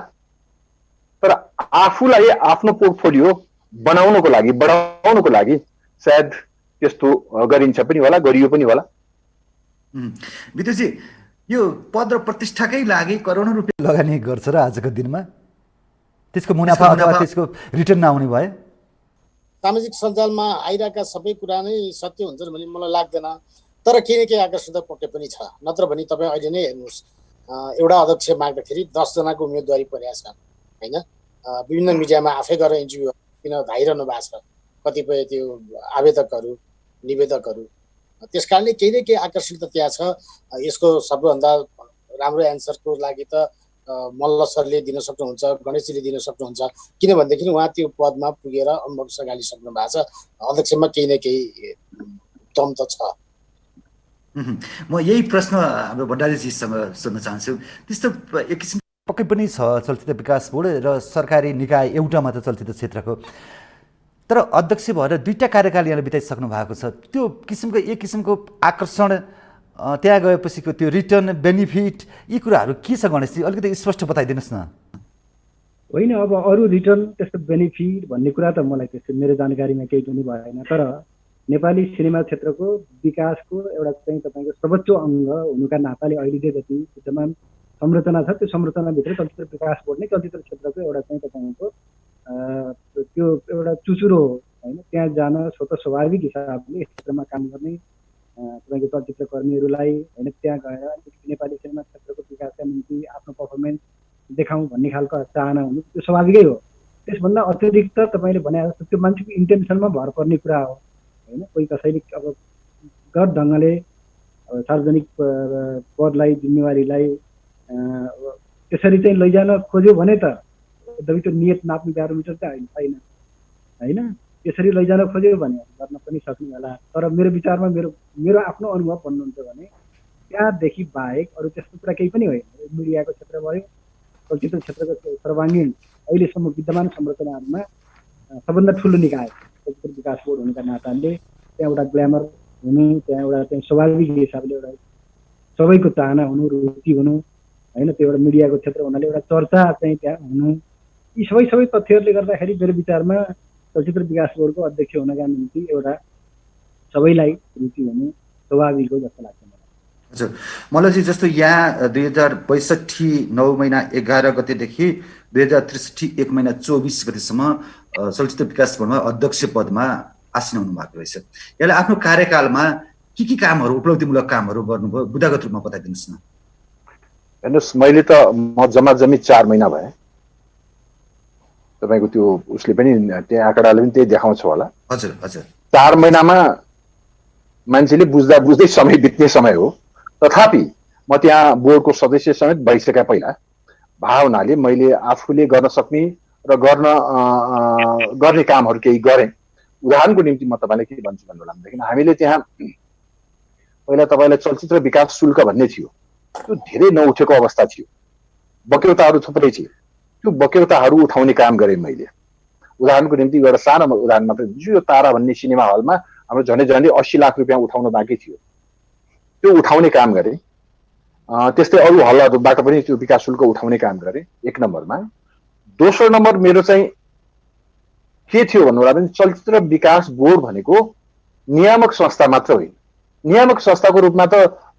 तर आफूलाई आफ्नो पोर्टफोलियो बनाउनको लागि, बढाउनको लागि सायद त्यस्तो गरिन्छ पनि होला, गरियो पनि होला। विद्युतजी, यो पद र प्रतिष्ठाकै लागि करोडौं रुपियाँ लगानी गर्छ र आजको दिनमा त्यसको मुनाफा अथवा त्यसको रिटर्न नआउने भए? सामाजिक सञ्जालमा आइरहेका सबै कुरा नै सत्य हुन्छन् भन्ने मलाई लाग्दैन। तर केही न केही आकर्षक पक्ष पनि छ। नत्र भने तपाईँ अहिले नै हेर्नुहोस्, एउटा अध्यक्ष माग्दाखेरि 10 जनाको उम्मेदवारी परेको छ, होइन? विभिन्न मिडियामा आफै गएर इन्टरभ्यू किन धाइरहनु भएको छ कतिपय त्यो आवेदकहरू, निवेदकहरू। त्यस कारणले केही न केही आकर्षित त्यहाँ छ। यसको सबभन्दा राम्रो एन्सरको लागि त मल्ल सरले दिन सक्नुहुन्छ, गणेशजीले दिन सक्नुहुन्छ, किनभनेदेखि उहाँ त्यो पदमा पुगेर अनुभव सगालिसक्नु भएको छ। अध्यक्षमा केही न केही दम त छ। म यही प्रश्न हाम्रो भण्डारीजीसँग सोध्न चाहन्छु। त्यस्तो एक किसिम पक्कै पनि छ चलचित्र विकास बोर्ड र सरकारी निकाय एउटा मात्र चलचित्र क्षेत्रको, तर अध्यक्ष भएर 2टा कार्यकाल यहाँ बिताइसक्नु भएको छ। त्यो किसिमको एक किसिमको आकर्षण, त्यहाँ गएपछिको त्यो रिटर्न, बेनिफिट, यी कुराहरू के छ गणेशजी? अलिकति स्पष्ट बताइदिनुहोस् न। होइन, अब अरू रिटर्न त्यस्तो बेनिफिट भन्ने कुरा त मलाई त्यस्तो मेरो जानकारीमा केही पनि भएन। तर नेपाली सिनेमा क्षेत्रको विकासको एउटा चाहिँ तपाईँको सर्वोच्च अङ्ग हुनुका नाताले अहिले जति विद्यमान संरचना छ, त्यो संरचनाभित्र चलचित्र विकास बोर्ड नै चलचित्र क्षेत्रको एउटा चाहिँ तपाईँको त्यो एउटा चुचुरो हो, होइन? त्यहाँ जान स्वतः स्वाभाविक हिसाबले यस क्षेत्रमा काम गर्ने तपाईँको चलचित्र कर्मीहरूलाई, होइन, त्यहाँ गएर नेपाली सिनेमा क्षेत्रको विकासका निम्ति आफ्नो पर्फर्मेन्स देखाउँ भन्ने खालको चाहना हुनु त्यो स्वाभाविकै हो। त्यसभन्दा अतिरिक्त तपाईँले भने जस्तो त्यो मान्छेको इन्टेन्सनमा भर पर्ने कुरा हो, होइन? कोही कसैले अब गलत ढङ्गले सार्वजनिक पदलाई, जिम्मेवारीलाई त्यसरी चाहिँ लैजान खोज्यो भने त एकदमै त्यो नियत नाप्ने प्यारोमिटर चाहिँ छैन, होइन? त्यसरी लैजान खोज्यो भने गर्न पनि सक्ने होला। तर मेरो विचारमा मेरो आफ्नो अनुभव भन्नुहुन्छ भने त्यहाँदेखि बाहेक अरू त्यस्तो कुरा केही पनि होइन। मिडियाको क्षेत्र भयो, चलचित्र क्षेत्रको सर्वाङ्गीण अहिलेसम्म विद्यमान संरचनाहरूमा सबभन्दा ठुलो निकाय चलचित्र विकास बोर्ड हुनुका नाताले त्यहाँ एउटा ग्ल्यामर हुनु, त्यहाँ एउटा चाहिँ स्वाभाविक हिसाबले एउटा सबैको चाहना हुनु, रुचि हुनु होइन, त्यो एउटा मिडियाको क्षेत्र हुनाले एउटा चर्चा चाहिँ त्यहाँ हुनु, यी सबै तथ्यहरूले गर्दाखेरि मेरो विचारमा चलचित्र विकास बोर्डको अध्यक्ष हुनका निम्ति एउटा सबैलाई रुचि हुनु स्वाभाविक हो जस्तो लाग्छ मलाई। हजुर, मल्लजी, जस्तो यहाँ 2062 9 महिना 11 गतेदेखि 2063 1 महिना 24 गतेसम्म चलचित्र विकास बोर्डमा अध्यक्ष पदमा आसीन हुनु भएको रहेछ। यसले आफ्नो कार्यकालमा के कामहरू, उपलब्धिमूलक कामहरू गर्नुभयो, बुदागत रूपमा बताइदिनुहोस् न। हेर्नुहोस्, मैले त म जम्मी 4 महिना भए। तपाईँको त्यो उसले पनि त्यहाँ आँकडाले पनि त्यही देखाउँछ होला। हजुर हजुर, 4 महिनामा मान्छेले बुझ्दै समय बित्ने समय हो। तथापि म त्यहाँ बोर्डको सदस्य समेत भइसके पहिला भावनाले मैले आफूले गर्न सक्ने र गर्ने कामहरू केही गरेँ। उदाहरणको निम्ति म तपाईँलाई के भन्छु भन्नुदेखि हामीले त्यहाँ पहिला तपाईँलाई चलचित्र विकास शुल्क भन्ने थियो, त्यो धेरै नउठेको अवस्था थियो, बक्यौताहरू थुप्रै थिए। त्यो बक्यौताहरू उठाउने काम गरेँ मैले। उदाहरणको निम्ति एउटा सानो उदाहरण मात्रै दिन्छु। यो तारा भन्ने सिनेमा हलमा हाम्रो झन्डै 80 लाख रुपियाँ उठाउन बाँकी थियो, त्यो उठाउने काम गरेँ। त्यस्तै अरू हलहरूबाट पनि त्यो विकास शुल्क उठाउने काम गरेँ, 1 नम्बरमा। दोस्रो नम्बर मेरो चाहिँ के थियो भन्नुलाई पनि चलचित्र विकास बोर्ड भनेको नियामक संस्था मात्र होइन। नियामक संस्थाको रूपमा त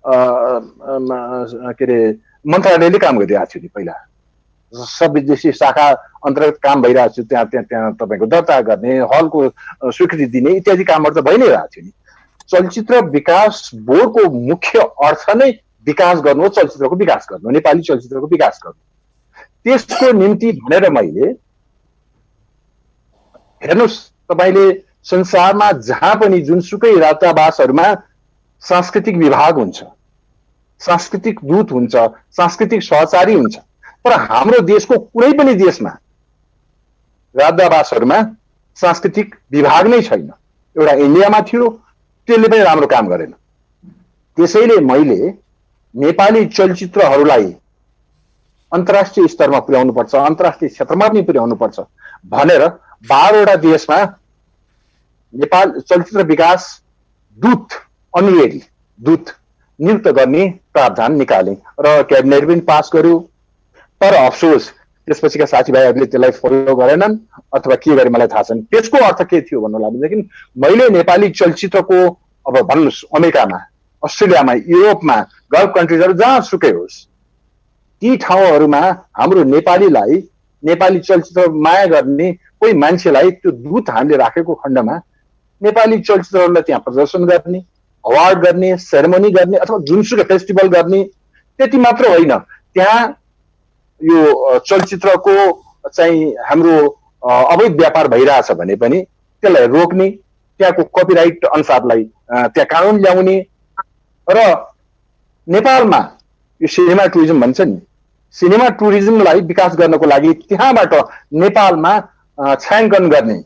के अरे मन्त्रालयले काम गरिरहेको थियो नि पहिला, सब विदेशी शाखा अन्तर्गत काम भइरहेको थियो। त्यहाँ तपाईँको दर्ता गर्ने, हलको स्वीकृति दिने इत्यादि कामहरू त भइ नै रहेको थियो नि। चलचित्र विकास बोर्डको मुख्य अर्थ नै विकास गर्नु हो, चलचित्रको विकास गर्नु, नेपाली चलचित्रको विकास गर्नु। त्यसको निम्ति भनेर मैले, हेर्नुहोस् तपाईँले संसारमा जहाँ पनि जुनसुकै रातावासहरूमा सांस्कृतिक विभाग हुन्छ, सांस्कृतिक दूत हुन्छ, सांस्कृतिक सहचारी हुन्छ। तर हाम्रो देशको कुनै पनि देशमा राजदूतावासहरूमा सांस्कृतिक विभाग नै छैन। एउटा इन्डियामा थियो, त्यसले पनि राम्रो काम गरेन। त्यसैले मैले नेपाली चलचित्रहरूलाई अन्तर्राष्ट्रिय स्तरमा पुर्याउनु पर्छ, अन्तर्राष्ट्रिय क्षेत्रमा पनि पुर्याउनु पर्छ भनेर 12 वटा देशमा नेपाल चलचित्र विकास दूत, अनिवार्य दूत नियुक्त गर्ने प्रावधान निकाले र क्याबिनेट पनि पास गर्यो। तर अफसोस त्यसपछिका साथीभाइहरूले त्यसलाई फलो गरेनन् अथवा के गरे मलाई थाहा छैन। त्यसको अर्थ के थियो भन्नु लाग्दाखेरि मैले नेपाली चलचित्रको, अब भन्नुहोस् अमेरिकामा, अस्ट्रेलियामा, युरोपमा, गल्फ कन्ट्रिजहरू जहाँ सुकै होस्, ती ठाउँहरूमा हाम्रो नेपालीलाई, नेपाली चलचित्र माया गर्ने कोही मान्छेलाई त्यो दूत हामीले राखेको खण्डमा नेपाली चलचित्रहरूलाई त्यहाँ प्रदर्शन गर्ने, अवार्ड गर्ने, सेरेमनी गर्ने अथवा जुनसुकै फेस्टिभल गर्ने, त्यति मात्र होइन, त्यहाँ यो चलचित्रको चाहिँ हाम्रो अवैध व्यापार भइरहेछ भने पनि त्यसलाई रोक्ने, त्यहाँको कपिराइट अनुसारलाई त्यहाँ कानुन ल्याउने र नेपालमा यो सिनेमा टुरिज्म भन्छ नि, सिनेमा टुरिज्मलाई विकास गर्नको लागि त्यहाँबाट नेपालमा छायाङ्कन गर्ने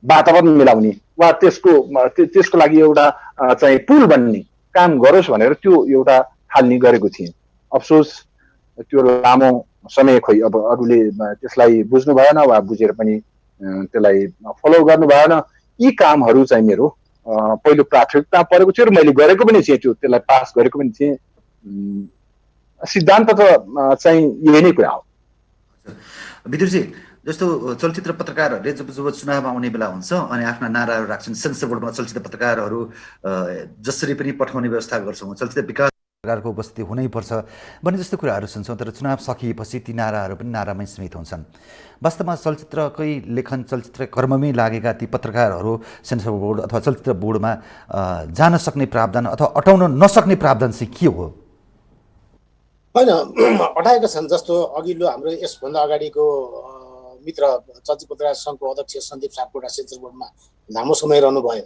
वातावरण मिलाउने वा त्यसको लागि एउटा चाहिँ पुल बन्ने काम गरोस् भनेर त्यो एउटा थाल्ने गरेको थिएँ। अफसोस त्यो लामो समय खोइ अब अरूले त्यसलाई बुझ्नु भएन वा बुझेर पनि त्यसलाई फलो गर्नु भएन। यी कामहरू चाहिँ मेरो पहिलो प्राथमिकता परेको थियो र मैले गरेको पनि थिएँ, त्यसलाई पास गरेको पनि थिएँ। सिद्धान्त त चाहिँ यही नै कुरा हो। विदुरजी, जस्तो चलचित्र पत्रकारहरूले जब चुनाव आउने बेला हुन्छ अनि आफ्ना नाराहरू राख्छन्, सेन्सर बोर्डमा चलचित्र पत्रकारहरू जसरी पनि पठाउने व्यवस्था गर्छौँ, चलचित्र विकास सरकारको उपस्थिति हुनैपर्छ भन्ने जस्तो कुराहरू सुन्छौँ। तर चुनाव सकिएपछि ती नाराहरू पनि नारामै सीमित हुन्छन्। वास्तवमा चलचित्रकै लेखन, चलचित्र कर्ममै लागेका ती पत्रकारहरू सेन्सर बोर्ड अथवा चलचित्र बोर्डमा जान सक्ने प्रावधान अथवा अटाउन नसक्ने प्रावधान चाहिँ के हो? होइन, अटाएका छन्। जस्तो अघिल्लो हाम्रो यसभन्दा अगाडिको मित्र चलचित्र पत्रकार सङ्घको अध्यक्ष सन्दीप सापकोटा सेन्सर बोर्डमा लामो समय रहनुभयो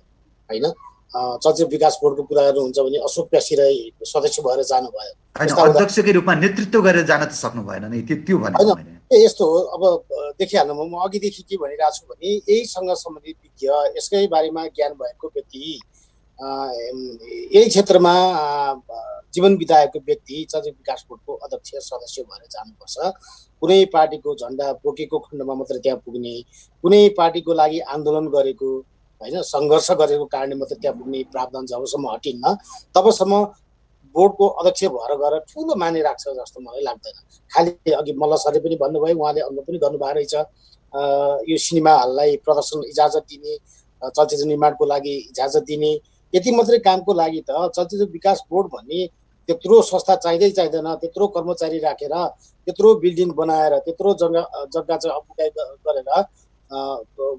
होइन। चलचित्र विकास बोर्डको कुरा गर्नुहुन्छ भने अशोक प्यासी राई सदस्य भएर जानुभयो, अध्यक्षकै रूपमा नेतृत्व गरेर जान त सक्नु भएन नि, त्यो भनेको यस्तो हो। अब देखिहाल्नु, म अघिदेखि के भनिरहेको छु भने यहीसँग सम्बन्धित विज्ञ, यसकै बारेमा ज्ञान भएको व्यक्ति, यही क्षेत्रमा जीवन बिताएको व्यक्ति चलचित्र विकास बोर्डको अध्यक्ष सदस्य भएर जानुपर्छ। कुनै पार्टीको झन्डा बोकेको खण्डमा मात्र त्यहाँ पुग्ने, कुनै पार्टीको लागि आन्दोलन गरेको होइन सङ्घर्ष गरेको कारणले मात्र त्यहाँ पुग्ने प्रावधान जबसम्म हटिन्न तबसम्म बोर्डको अध्यक्ष भएर गएर ठुलो माने राख्छ जस्तो मलाई लाग्दैन। खालि अघि मल्ल सरले पनि भन्नुभयो, उहाँले अनुभव पनि गर्नुभएको रहेछ, यो सिनेमा हललाई प्रदर्शन इजाजत दिने, चलचित्र निर्माणको लागि इजाजत दिने, यति मात्रै कामको लागि त चलचित्र विकास बोर्ड भन्ने त्यत्रो संस्था चाहिँदैन, त्यत्रो कर्मचारी राखेर, त्यत्रो बिल्डिङ बनाएर, त्यत्रो जग्गा चाहिँ अकुपाई गरेर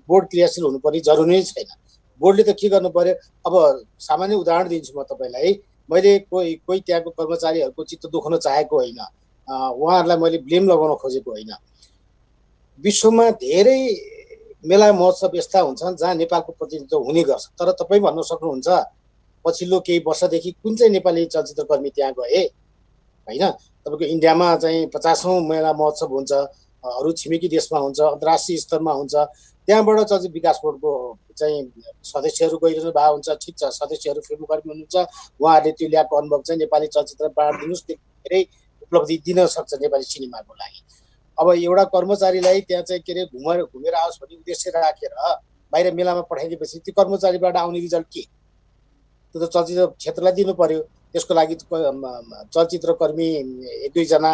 बोर्ड क्रियाशील हुनुपर्ने जरुरी नै छैन। बोर्डले त के गर्नु पर्यो? अब सामान्य उदाहरण दिन्छु म तपाईँलाई। मैले कोही त्यहाँको कर्मचारीहरूको चित्त दुखाउन चाहेको होइन, उहाँहरूलाई मैले ब्लेम लगाउन खोजेको होइन। विश्वमा धेरै मेला महोत्सव यस्ता हुन्छन् जहाँ नेपालको प्रतिनिधित्व हुने गर्छ, तर तपाईँ भन्न सक्नुहुन्छ पछिल्लो केही वर्षदेखि कुन चाहिँ नेपाली चलचित्रकर्मी त्यहाँ गए होइन? तपाईँको इन्डियामा चाहिँ 50औं मेला महोत्सव हुन्छ, अरू छिमेकी देशमा हुन्छ, अन्तर्राष्ट्रिय स्तरमा हुन्छ, त्यहाँबाट चलचित्र विकास बोर्डको चाहिँ सदस्यहरू गइरहनु भएको हुन्छ। ठिक छ, सदस्यहरू फिल्मकर्मी हुनुहुन्छ, उहाँहरूले त्यो ल्याएको अनुभव चाहिँ नेपाली चलचित्र बाँडिदिनुहोस्, धेरै उपलब्धि दिन सक्छ नेपाली सिनेमाको लागि। अब एउटा कर्मचारीलाई त्यहाँ चाहिँ के अरे घुमेर आओस् भन्ने उद्देश्य राखेर बाहिर मेलामा पठाइदिएपछि त्यो कर्मचारीबाट आउने रिजल्ट के? त्यो त चलचित्र क्षेत्रलाई दिनु पर्यो। त्यसको लागि चलचित्रकर्मी एक दुईजना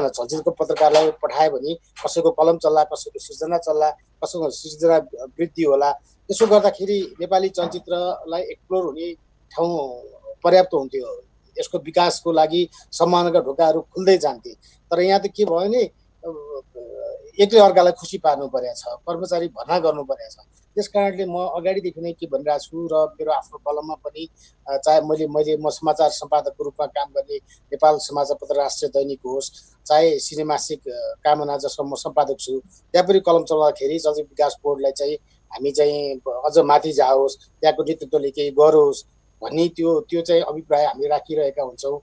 चलचित्रको पत्रकारलाई पठायो भने कसैको कलम चल्ला, कसैको सृजना चल्ला, कसैको सृजना वृद्धि होला। त्यसो गर्दाखेरि नेपाली चलचित्रलाई एक्सप्लोर हुने ठाउँ पर्याप्त हुन्थ्यो, यसको विकासको लागि सम्मानका ढोकाहरू खुल्दै जान्थे। तर यहाँ त के भयो भने एकले अर्कालाई खुसी पार्नु परेको छ, कर्मचारी भर्ना गर्नु परेको छ। त्यस कारणले म अगाडिदेखि नै के भनिरहेको छु र मेरो आफ्नो कलममा पनि चाहे म समाचार सम्पादकको रूपमा काम गर्ने नेपाल समाचारपत्र राष्ट्रिय दैनिक होस्, चाहे सिनेमासिक कामना जसमा म सम्पादक छु, त्यहाँ पनि कलम चलाउँदाखेरि चलचित्र विकास बोर्डलाई चाहिँ हामी चाहिँ अझ माथि जाओस्, त्यहाँको नेतृत्वले केही गरोस् भन्ने त्यो चाहिँ अभिप्राय हामी राखिरहेका हुन्छौँ।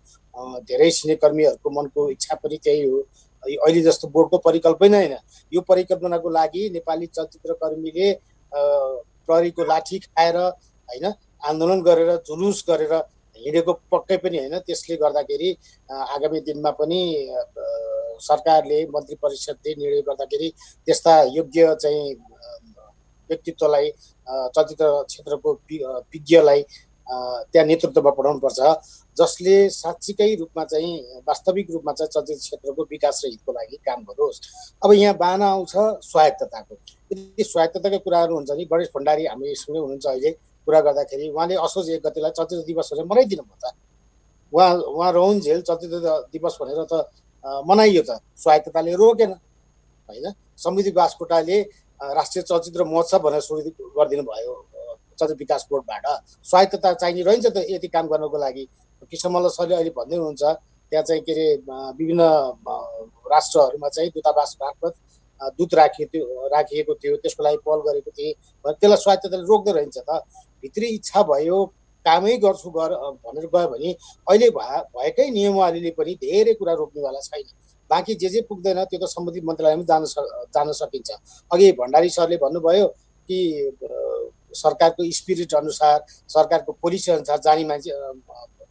धेरै सिनेकर्मीहरूको मनको इच्छा पनि त्यही हो। अहिले जस्तो बोर्डको परिकल्पना होइन, यो परिकल्पनाको लागि नेपाली चलचित्रकर्मीले प्रहरीको लाठी खाएर होइन आन्दोलन गरेर जुलुस गरेर हिँडेको पक्कै पनि होइन। त्यसले गर्दाखेरि आगामी दिनमा पनि सरकारले मन्त्री परिषदले निर्णय गर्दाखेरि त्यस्ता योग्य चाहिँ व्यक्तित्वलाई चलचित्र क्षेत्रको विज्ञलाई त्यहाँ नेतृत्वमा पठाउनुपर्छ, जसले साँच्चीकै रूपमा चाहिँ वास्तविक रूपमा चाहिँ चलचित्र क्षेत्रको विकास र हितको लागि काम गरोस्। अब यहाँ बाहना आउँछ स्वायत्तताको। यदि स्वायत्तताका कुराहरू हुन्छ नि, गणेश भण्डारी हामीसँगै हुनुहुन्छ अहिले, कुरा गर्दाखेरि उहाँले असोज 1 गतेलाई चलचित्र दिवस भनेर मनाइदिनु भयो त। उहाँ रहउन्जेल चलचित्र दिवस भनेर त मनाइयो त, स्वायत्तताले रोकेन होइन। समृद्धि बास्कोटाले राष्ट्रिय चलचित्र महोत्सव भनेर सुरु गरिदिनु भयो चलचित्र विकास बोर्डबाट। स्वायत्तता चाहिने रहन्छ त यति काम गर्नको लागि। कृष्णमल्ल सरले अहिले भन्दै हुनुहुन्छ त्यहाँ चाहिँ के अरे विभिन्न राष्ट्रहरूमा चाहिँ दूतावास मार्फत दूत राखिएको थियो, त्यसको लागि पहल गरेको थिए, त्यसलाई स्वायत्तताले रोक्दै रहन्छ त। भित्री इच्छा भयो कामै गर्छु भनेर गयो भने अहिले भएकै नियमावलीले पनि धेरै कुरा रोक्नेवाला छैन। बाँकी जे पुग्दैन त्यो त सम्बन्धित मन्त्रालयमा जान सकिन्छ। अघि भण्डारी सरले भन्नुभयो कि सरकारको स्पिरिट अनुसार, सरकारको पोलिसी अनुसार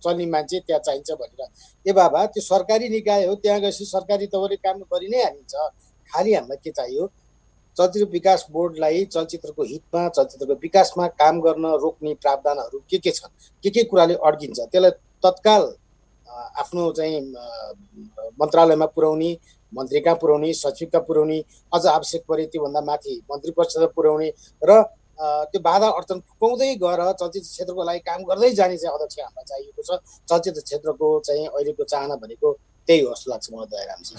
चल्ने मान्छे त्यहाँ चाहिन्छ भनेर। ए बाबा, त्यो सरकारी निकाय हो, त्यहाँ गएपछि सरकारी तवरले काम गरि नै हालिन्छ। खालि हामीलाई के चाहियो? चलचित्र विकास बोर्डलाई चलचित्रको हितमा, चलचित्रको विकासमा काम गर्न रोक्ने प्रावधानहरू के छन्, के कुराले अड्किन्छ, त्यसलाई तत्काल आफ्नो चाहिँ मन्त्रालयमा पुर्याउने, मन्त्री कहाँ पुर्याउने, सचिव कहाँ पुर्याउने, अझ आवश्यक परे त्योभन्दा माथि मन्त्री परिषदमा पुर्याउने र त्यो बाधा अडचन फुकाउँदै गएर चलचित्र क्षेत्रको लागि काम गर्दै जाने चाहिँ अध्यक्ष हामीलाई चाहिएको छ। चलचित्र क्षेत्रको चाहिँ अहिलेको चाहना भनेको त्यही हो जस्तो लाग्छ मलाई दयारामजी।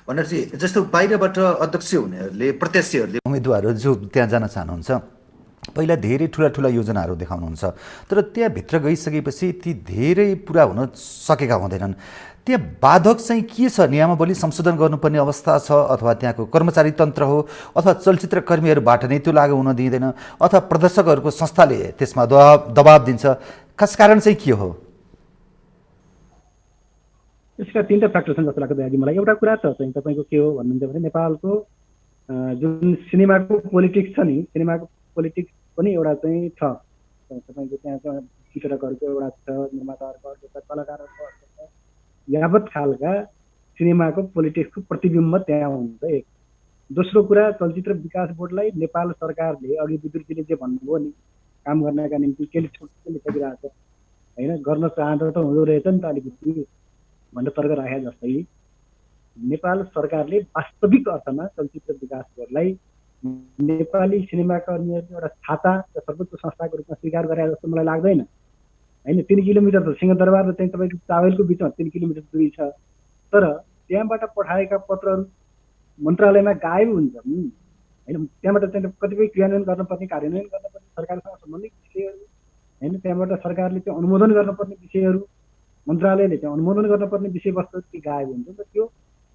भनेपछि जस्तो बाहिरबाट अध्यक्ष हुनेहरूले, प्रत्याशीहरूले, उम्मेदवारहरू जो त्यहाँ जान चाहनुहुन्छ पहिला धेरै ठुला योजनाहरू देखाउनुहुन्छ, तर त्यहाँभित्र गइसकेपछि ती धेरै पुरा हुन सकेका हुँदैनन्। त्यहाँ बाधक चाहिँ के छ? नियमावली संशोधन गर्नुपर्ने अवस्था छ, अथवा त्यहाँको कर्मचारी तन्त्र हो, अथवा चलचित्रकर्मीहरूबाट नै त्यो लागू हुन दिँदैन, अथवा प्रदर्शकहरूको संस्थाले त्यसमा दबाब दिन्छ? खास कारण चाहिँ के हो? यसका 3टा फ्याक्टर छन् जस्तो लाग्छ दाजु मलाई। एउटा कुरा त चाहिँ तपाईँको के हो भन्नुहुन्छ भने नेपालको जुन सिनेमाको पोलिटिक्स छ नि, सिनेमाको पोलिटिक्स पनि एउटा चाहिँ छ। तपाईँको त्यहाँ वितरकहरूको एउटा छ, निर्माताहरूको अर्को छ, कलाकारहरूको अर्को यावत खालका सिनेमाको पोलिटिक्सको प्रतिबिम्ब त्यहाँ हुन्छ। एक दोस्रो कुरा, चलचित्र विकास बोर्डलाई नेपाल सरकारले अघि विदुरजीले जे भन्नुभयो नि, काम गर्नका निम्ति केले सकिरहेको छ होइन, गर्न चाहँदा त हुँदो रहेछ नि त अलिकति भनेर तर्क राखे जस्तै नेपाल सरकारले वास्तविक अर्थमा चलचित्र विकास बोर्डलाई नेपाली सिनेमाकर्मीहरूको एउटा छाता र सर्वोच्च संस्थाको रूपमा स्वीकार गरे जस्तो मलाई लाग्दैन होइन। 3 किलोमिटर त सिंहदरबार र चाहिँ तपाईँको चावलको बिचमा 3 किलोमिटर दूरी छ, तर त्यहाँबाट पठाएका पत्रहरू मन्त्रालयमा गायब हुन्छन् होइन। त्यहाँबाट चाहिँ कतिपय क्रियान्वयन गर्नुपर्ने, कार्यान्वयन गर्नुपर्ने सरकारसँग सम्बन्धित विषयहरू होइन, त्यहाँबाट सरकारले चाहिँ अनुमोदन गर्नुपर्ने विषयहरू, मन्त्रालयले चाहिँ अनुमोदन गर्नुपर्ने विषयवस्तु ती गायब हुन्छ। र त्यो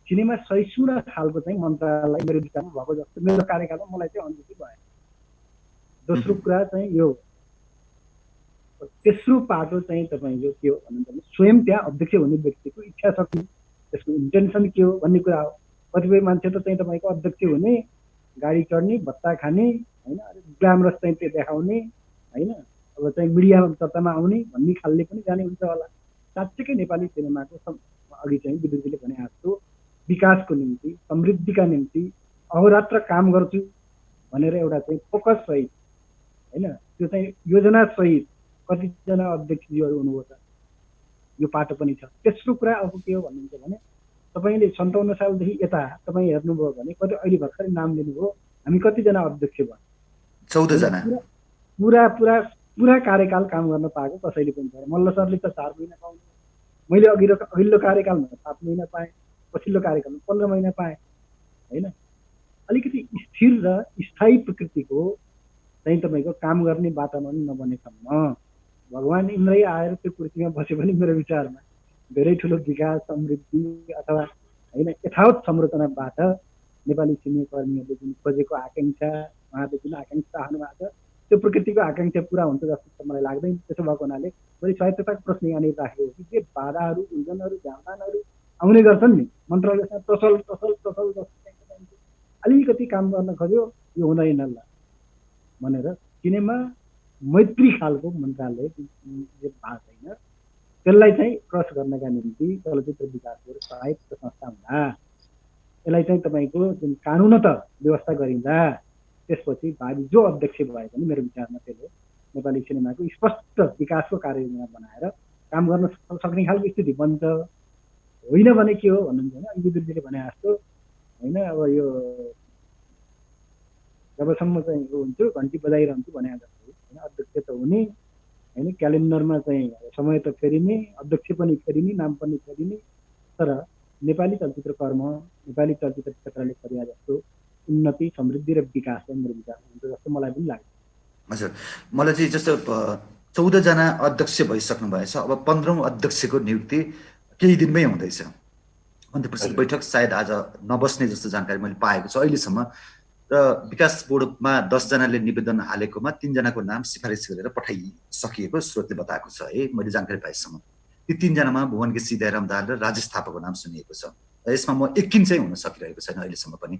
सिनेमा सहिष्णु खालको चाहिँ मन्त्रालय मेरो विचारमा भएको जस्तो मेरो कार्यकालमा मलाई चाहिँ अनुभूति भयो। दोस्रो कुरा चाहिँ यो, तेस्रो पाटो चाहिँ तपाईँको के हो भन्नुहुन्छ भने स्वयं त्यहाँ अध्यक्ष हुने व्यक्तिको इच्छा शक्ति, त्यसको इन्टेन्सन के हो भन्ने कुरा हो। कतिपय मान्छे त चाहिँ तपाईँको अध्यक्ष हुने, गाडी चढ्ने, भत्ता खाने होइन, ग्ल्यामरस चाहिँ त्यो देखाउने होइन, अब चाहिँ मिडियामा चर्चामा आउने भन्ने खालले पनि जाने हुन्छ होला। साँच्चैकै नेपाली सिनेमाको अघि चाहिँ विदुरजीले भने जस्तो विकासको निम्ति, समृद्धिका निम्ति अहोरात्र काम गर्छु भनेर एउटा चाहिँ फोकस सहित होइन, त्यो चाहिँ योजना सहित कतिजना अध्यक्षजीहरू हुनुभयो त, यो पाटो पनि छ। तेस्रो कुरा अब के हो भन्नुहुन्छ भने तपाईँले 57 सालदेखि यता तपाईँ हेर्नुभयो भने कति अहिले भर्खरै नाम लिनुभयो, हामी कतिजना अध्यक्ष भयो? 14 जना। पुरा पुरा पुरा कार्यकाल काम गर्न पाएको कसैले पनि छैन। मल्ल सरले त 4 महिना पाउनु, मैले अघिल्लो कार्यकालमा 7 महिना पाएँ, पछिल्लो कार्यकालमा 15 महिना पाएँ होइन। अलिकति स्थिर र स्थायी प्रकृतिको चाहिँ तपाईँको काम गर्ने वातावरण नबनेसम्म भगवान् इन्द्रै आएर त्यो कुर्सीमा बसे पनि मेरो विचारमा धेरै ठुलो विकास, समृद्धि अथवा होइन यथावत संरचनाबाट नेपाली सिनेमाकर्मीहरूले जुन खोजेको आकाङ्क्षा, उहाँहरूले जुन आकाङ्क्षा चाहनु भएको छ त्यो प्रकृतिको आकाङ्क्षा पुरा हुन्छ जस्तो त मलाई लाग्दैन। त्यसो भएको हुनाले मैले स्वायत्तताको प्रश्न यहाँनिर राखेको कि जे बाधाहरू, उल्झनहरू, व्यवधानहरू आउने गर्छन् नि, मन्त्रालयसँग टसल टसल टसल जस्तो अलिकति काम गर्न खोज्यो यो हुँदैन ल भनेर सिनेमा मैत्री खालको मन्त्रालय जे भएको छैन त्यसलाई चाहिँ क्रस गर्नका निम्ति चलचित्र विकास बोर्ड सहायक संस्था हुँदा यसलाई चाहिँ तपाईँको जुन कानुनत व्यवस्था गरिँदा त्यसपछि भावी जो अध्यक्ष भए पनि मेरो विचारमा त्यसले नेपाली सिनेमाको स्पष्ट विकासको कार्ययोजना बनाएर काम गर्न सक्ने खालको स्थिति बन्छ। होइन भने के हो भन्नुहुन्छ भने विदुरजीले भने जस्तो होइन, अब यो जबसम्म चाहिँ यो हुन्छु घन्टी बजाइरहन्छु भने जस्तो होइन, अध्यक्ष त हुने होइन, क्यालेन्डरमा चाहिँ समय त फेरिने, अध्यक्ष पनि फेरिने, नाम पनि फेरिने, तर नेपाली चलचित्र कर्म, नेपाली चलचित्र क्षेत्रले गरिया जस्तो उन्नति, समृद्धि र विकास चाहिँ मेरो विचारमा हुन्छ जस्तो मलाई पनि लाग्छ। हजुर, मलाई चाहिँ जस्तो 14 जना अध्यक्ष भइसक्नु भएछ, अब 15औं अध्यक्षको नियुक्ति केही दिनमै हुँदैछ। मन्त्री परिषद बैठक सायद आज नबस्ने जस्तो जानकारी मैले पाएको छु अहिलेसम्म, र विकास बोर्डमा 10 जनाले निवेदन हालेकोमा 3 जनाको नाम सिफारिस गरेर पठाइसकिएको स्रोतले बताएको छ है, मैले जानकारी पाएसम्म। ती 3 जनामा भुवन केसी, दयाराम दाहाल र राजेश थापाको नाम सुनिएको छ। यसमा म यकिन चाहिँ हुन सकिरहेको छैन अहिलेसम्म पनि।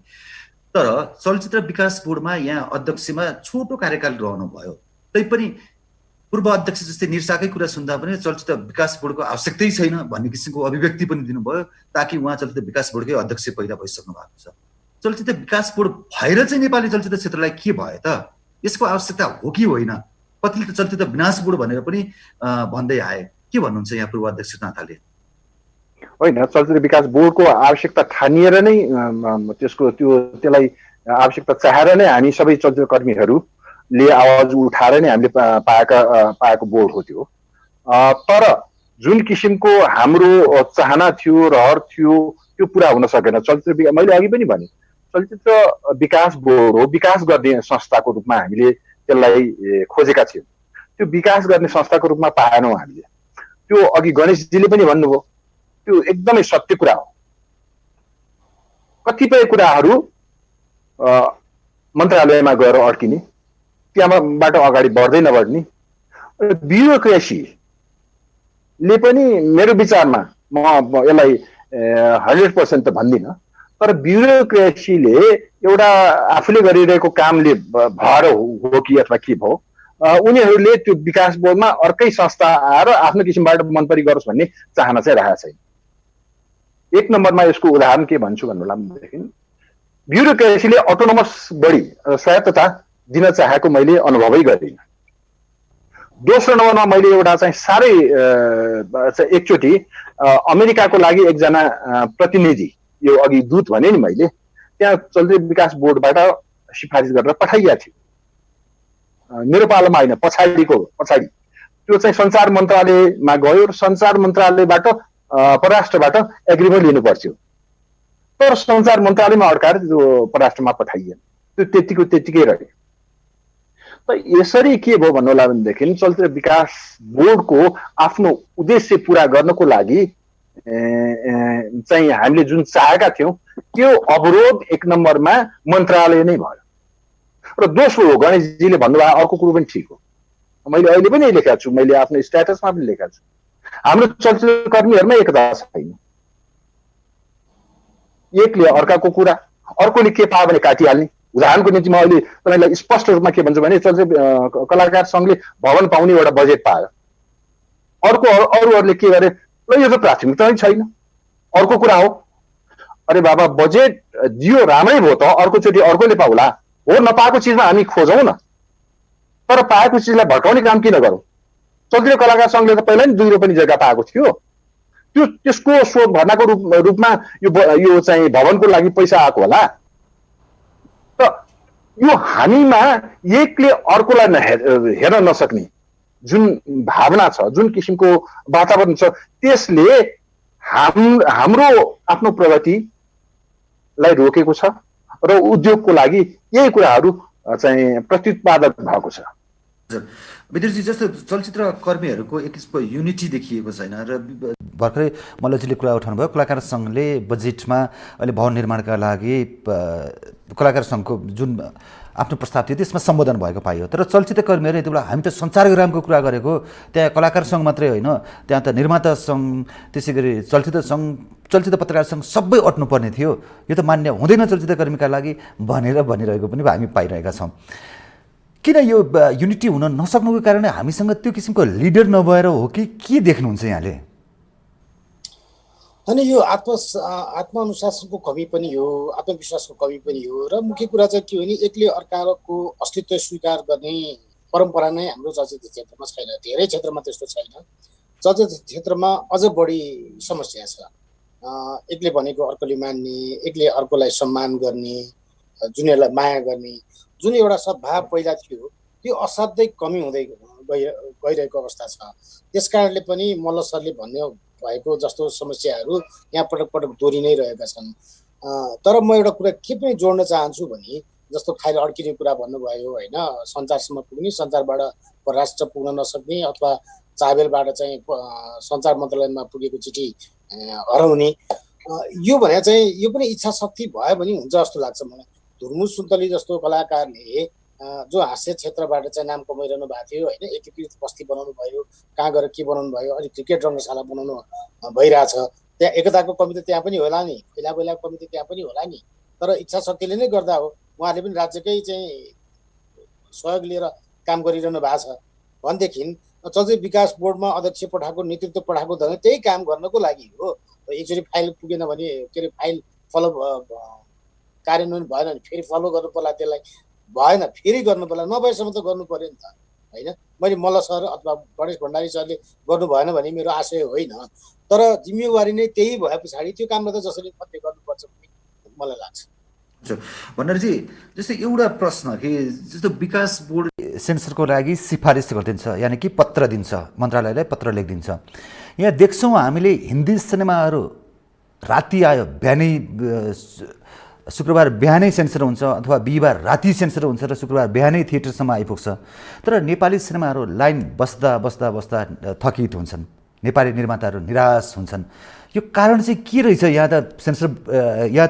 तर चलचित्र विकास बोर्डमा यहाँ अध्यक्षमा छोटो कार्यकाल रहनुभयो, तैपनि पूर्व अध्यक्ष जस्तै निरसाकै कुरा सुन्दा पनि चलचित्र विकास बोर्डको आवश्यकतै छैन भन्ने किसिमको अभिव्यक्ति पनि दिनुभयो, ताकि उहाँ चलचित्र विकास बोर्डकै अध्यक्ष पहिला भइसक्नु भएको छ। चलचित्र विकास बोर्ड भएर चाहिँ नेपाली चलचित्र क्षेत्रलाई के भयो त? यसको आवश्यकता हो कि होइन? कतिले त चलचित्र विनाश बोर्ड भनेर पनि भन्दै आए। के भन्नुहुन्छ यहाँ पूर्व अध्यक्ष नाथाले? होइन, चलचित्र विकास बोर्डको आवश्यकता ठानिएर नै त्यसलाई आवश्यकता चाहेर नै हामी सबै चलचित्र कर्मीहरूले आवाज उठाएर नै हामीले पाएको बोर्ड हो त्यो। तर जुन किसिमको हाम्रो चाहना थियो, रहर थियो, त्यो पुरा हुन सकेन। चलचित्र मैले अघि पनि भने चलचित्र विकास बोर्ड हो, विकास गर्ने संस्थाको रूपमा हामीले त्यसलाई खोजेका थियौँ। त्यो विकास गर्ने संस्थाको रूपमा पाएनौँ हामीले। त्यो अघि गणेशजीले पनि भन्नुभयो, त्यो एकदमै सत्य कुरा हो। कतिपय कुराहरू मन्त्रालयमा गएर अड्किने, त्यहाँबाट अगाडि बढ्दै नबढ्ने, ब्युरोक्रेसीले पनि मेरो विचारमा म यसलाई 100% त भन्दिनँ, तर ब्युरोक्रेसीले एउटा आफूले गरिरहेको कामले भएर हो कि अथवा के भयो, उनीहरूले त्यो विकास बोर्डमा अर्कै संस्था आएर आफ्नो किसिमबाट मनपरी गरोस् भन्ने चाहना चाहिँ राखेको छैन। एक नम्बरमा यसको उदाहरण के भन्छु भन्नुलाई भनेदेखि ब्युरोक्रेसीले अटोनोमस बढी स्वायत्तता दिन चाहेको मैले अनुभवै गरिनँ। दोस्रो नम्बरमा मैले एउटा चाहिँ साह्रै एकचोटि अमेरिकाको लागि एकजना प्रतिनिधि, यो अघि दूत भने नि मैले, त्यहाँ चलचित्र विकास बोर्डबाट सिफारिस गरेर पठाइएको थियो। मेरो पालोमा होइन, पछाडि त्यो चाहिँ सञ्चार मन्त्रालयमा गयो र सञ्चार मन्त्रालयबाट परराष्ट्रबाट एग्रिमेन्ट लिनु पर्थ्यो, तर सञ्चार मन्त्रालयमा अड्काएर त्यो परराष्ट्रमा पठाइएन, त्यो त्यतिकै रह्यो। त यसरी के भयो भन्नुलाई भनेदेखि चलचित्र विकास बोर्डको आफ्नो उद्देश्य पुरा गर्नको लागि चाहिँ हामीले जुन चाहेका थियौँ त्यो अवरोध एक नम्बरमा मन्त्रालय नै भयो। र दोस्रो हो, गणेशजीले भन्नुभयो अर्को कुरो पनि ठिक हो, मैले अहिले पनि लेखेको छु, मैले आफ्नो स्ट्याटसमा पनि लेखेको छु, हाम्रो चलचित्र कर्मीहरूमा एकता छैन। एकले अर्काको कुरा, अर्कोले के पायो भने काटिहाल्ने। उदाहरणको निम्ति म अहिले तपाईँलाई स्पष्ट रूपमा के भन्छु भने चलचित्र कलाकार सङ्घले भवन पाउने एउटा बजेट पायो, अरूहरूले के गरे, ल यो त प्राथमिकता नै छैन। अर्को कुरा हो, अरे बाबा बजेट दियो राम्रै भयो त, अर्कोचोटि अर्कोले पाउला, हो नपाएको चिजमा हामी खोजौँ न, तर पाएको चिजलाई भटाउने काम किन गरौँ? चलचित्र कलाकार सङ्घले त पहिला नि 2 रुपैयाँ जग्गा पाएको थियो, त्यसको स्रोत भर्नाको रूपमा यो चाहिँ भवनको लागि पैसा आएको होला। त यो हामीमा एकले अर्कोलाई हेर्न नसक्ने जुन भावना छ, जुन किसिमको वातावरण छ, त्यसले हाम्रो आफ्नो प्रगतिलाई रोकेको छ र उद्योगको लागि यही कुराहरू चाहिँ प्रत्युत्पादक भएको छ। विदुरजी, जस्तो चलचित्र कर्मीहरूको एक किसिमको युनिटी देखिएको छैन र भर्खरै मल्लजीले कुरा उठाउनु भयो, कलाकार सङ्घले बजेटमा अहिले भवन निर्माणका लागि कलाकार सङ्घको जुन आफ्नो प्रस्ताव थियो त्यसमा सम्बोधन भएको पाइयो, तर चलचित्र कर्मीहरू यति बेला हामी त सञ्चारग्रामको कुरा गरेको, त्यहाँ कलाकार सङ्घ मात्रै होइन, त्यहाँ त निर्माता सङ्घ, त्यसै गरी चलचित्र सङ्घ, चलचित्र पत्रकार सङ्घ सबै अट्नुपर्ने थियो। यो त मान्य हुँदैन चलचित्र कर्मीका लागि भनिरहेको पनि हामी पाइरहेका छौँ। किन यो युनिटी हुन नसक्नुको कारणले हामीसँग त्यो किसिमको लिडर नभएर हो कि के देख्नुहुन्छ यहाँले? अनि यो आत्मअनुशासनको कमी पनि हो, आत्मविश्वासको कमी पनि हो, र मुख्य कुरा चाहिँ के हो भने एकले अर्काको अस्तित्व स्वीकार गर्ने परम्परा नै हाम्रो चलचित्र क्षेत्रमा छैन। धेरै क्षेत्रमा त्यस्तो छैन, चलचित्र क्षेत्रमा अझ बढी समस्या छ। एकले भनेको अर्कोले मान्ने, एकले अर्कोलाई सम्मान गर्ने, जुनियरलाई माया गर्ने, जुन एउटा सद्भाव पहिला थियो त्यो असाध्यै कमी हुँदै गइरहेको अवस्था छ। त्यस कारणले पनि मल्ल सरले भन्ने भएको जस्तो समस्याहरू यहाँ पटक पटक दोहोरी नै रहेका छन्। तर म एउटा कुरा के पनि जोड्न चाहन्छु भने जस्तो खाली अड्किने कुरा भन्नुभयो होइन, सञ्चारसम्म पुग्ने, सञ्चारबाट परराष्ट्र पुग्न नसक्ने अथवा चाबेलबाट चाहिँ सञ्चार मन्त्रालयमा पुगेको चिठी हराउने, यो भने चाहिँ यो पनि इच्छा शक्ति भयो भने हुन्छ जस्तो लाग्छ मलाई। धुर्मु सुन्तली जस्तो कलाकारले जो हास्य क्षेत्रबाट चाहिँ नाम कमाइरहनु भएको थियो होइन, एकीकृत बस्ती बनाउनु भयो, कहाँ गएर के बनाउनु भयो, अनि क्रिकेट रङ्गशाला बनाउनु भइरहेछ, त्यहाँ एकताको कमी त त्यहाँ पनि होला नि, पहिलाको कमी त त्यहाँ पनि होला नि, तर इच्छा शक्तिले नै गर्दा हो। उहाँले पनि राज्यकै चाहिँ सहयोग लिएर काम गरिरहनु भएको छ भनेदेखि चलचित्र विकास बोर्डमा अध्यक्ष पठाएको, नेतृत्व पठाएको त त्यही काम गर्नको लागि हो। एकचोटि फाइल पुगेन भने के अरे फाइल फलो कार्यान्वयन भएन भने फेरि फलो गर्नु पर्ला, त्यसलाई भएन फेरि गर्नु पर्ला, नभएसम्म त गर्नु पर्यो नि त होइन। मैले मल्ल सर अथवा गणेश भण्डारी सरले गर्नु भएन भने मेरो आशय होइन, तर जिम्मेवारी नै त्यही भए पछाडि त्यो कामलाई त जसरी फत्ते गर्नुपर्छ भन्ने मलाई लाग्छ। भण्डारीजी, जस्तै एउटा प्रश्न कि जस्तो विकास बोर्ड सेन्सरको लागि सिफारिस गरिदिन्छ, यानि कि पत्र दिन्छ, मन्त्रालयलाई पत्र लेखिदिन्छ। यहाँ देख्छौँ हामीले हिन्दी सिनेमाहरू राति आयो बिहानै, शुक्रबार बिहानै सेन्सर हुन्छ अथवा बिहिबार राति सेन्सर हुन्छ र शुक्रबार बिहानै थिएटरसम्म आइपुग्छ, तर नेपाली सिनेमाहरू लाइन बस्दा थकित हुन्छन्, नेपाली निर्माताहरू निराश हुन्छन्। यो कारण चाहिँ के रहेछ? यहाँ त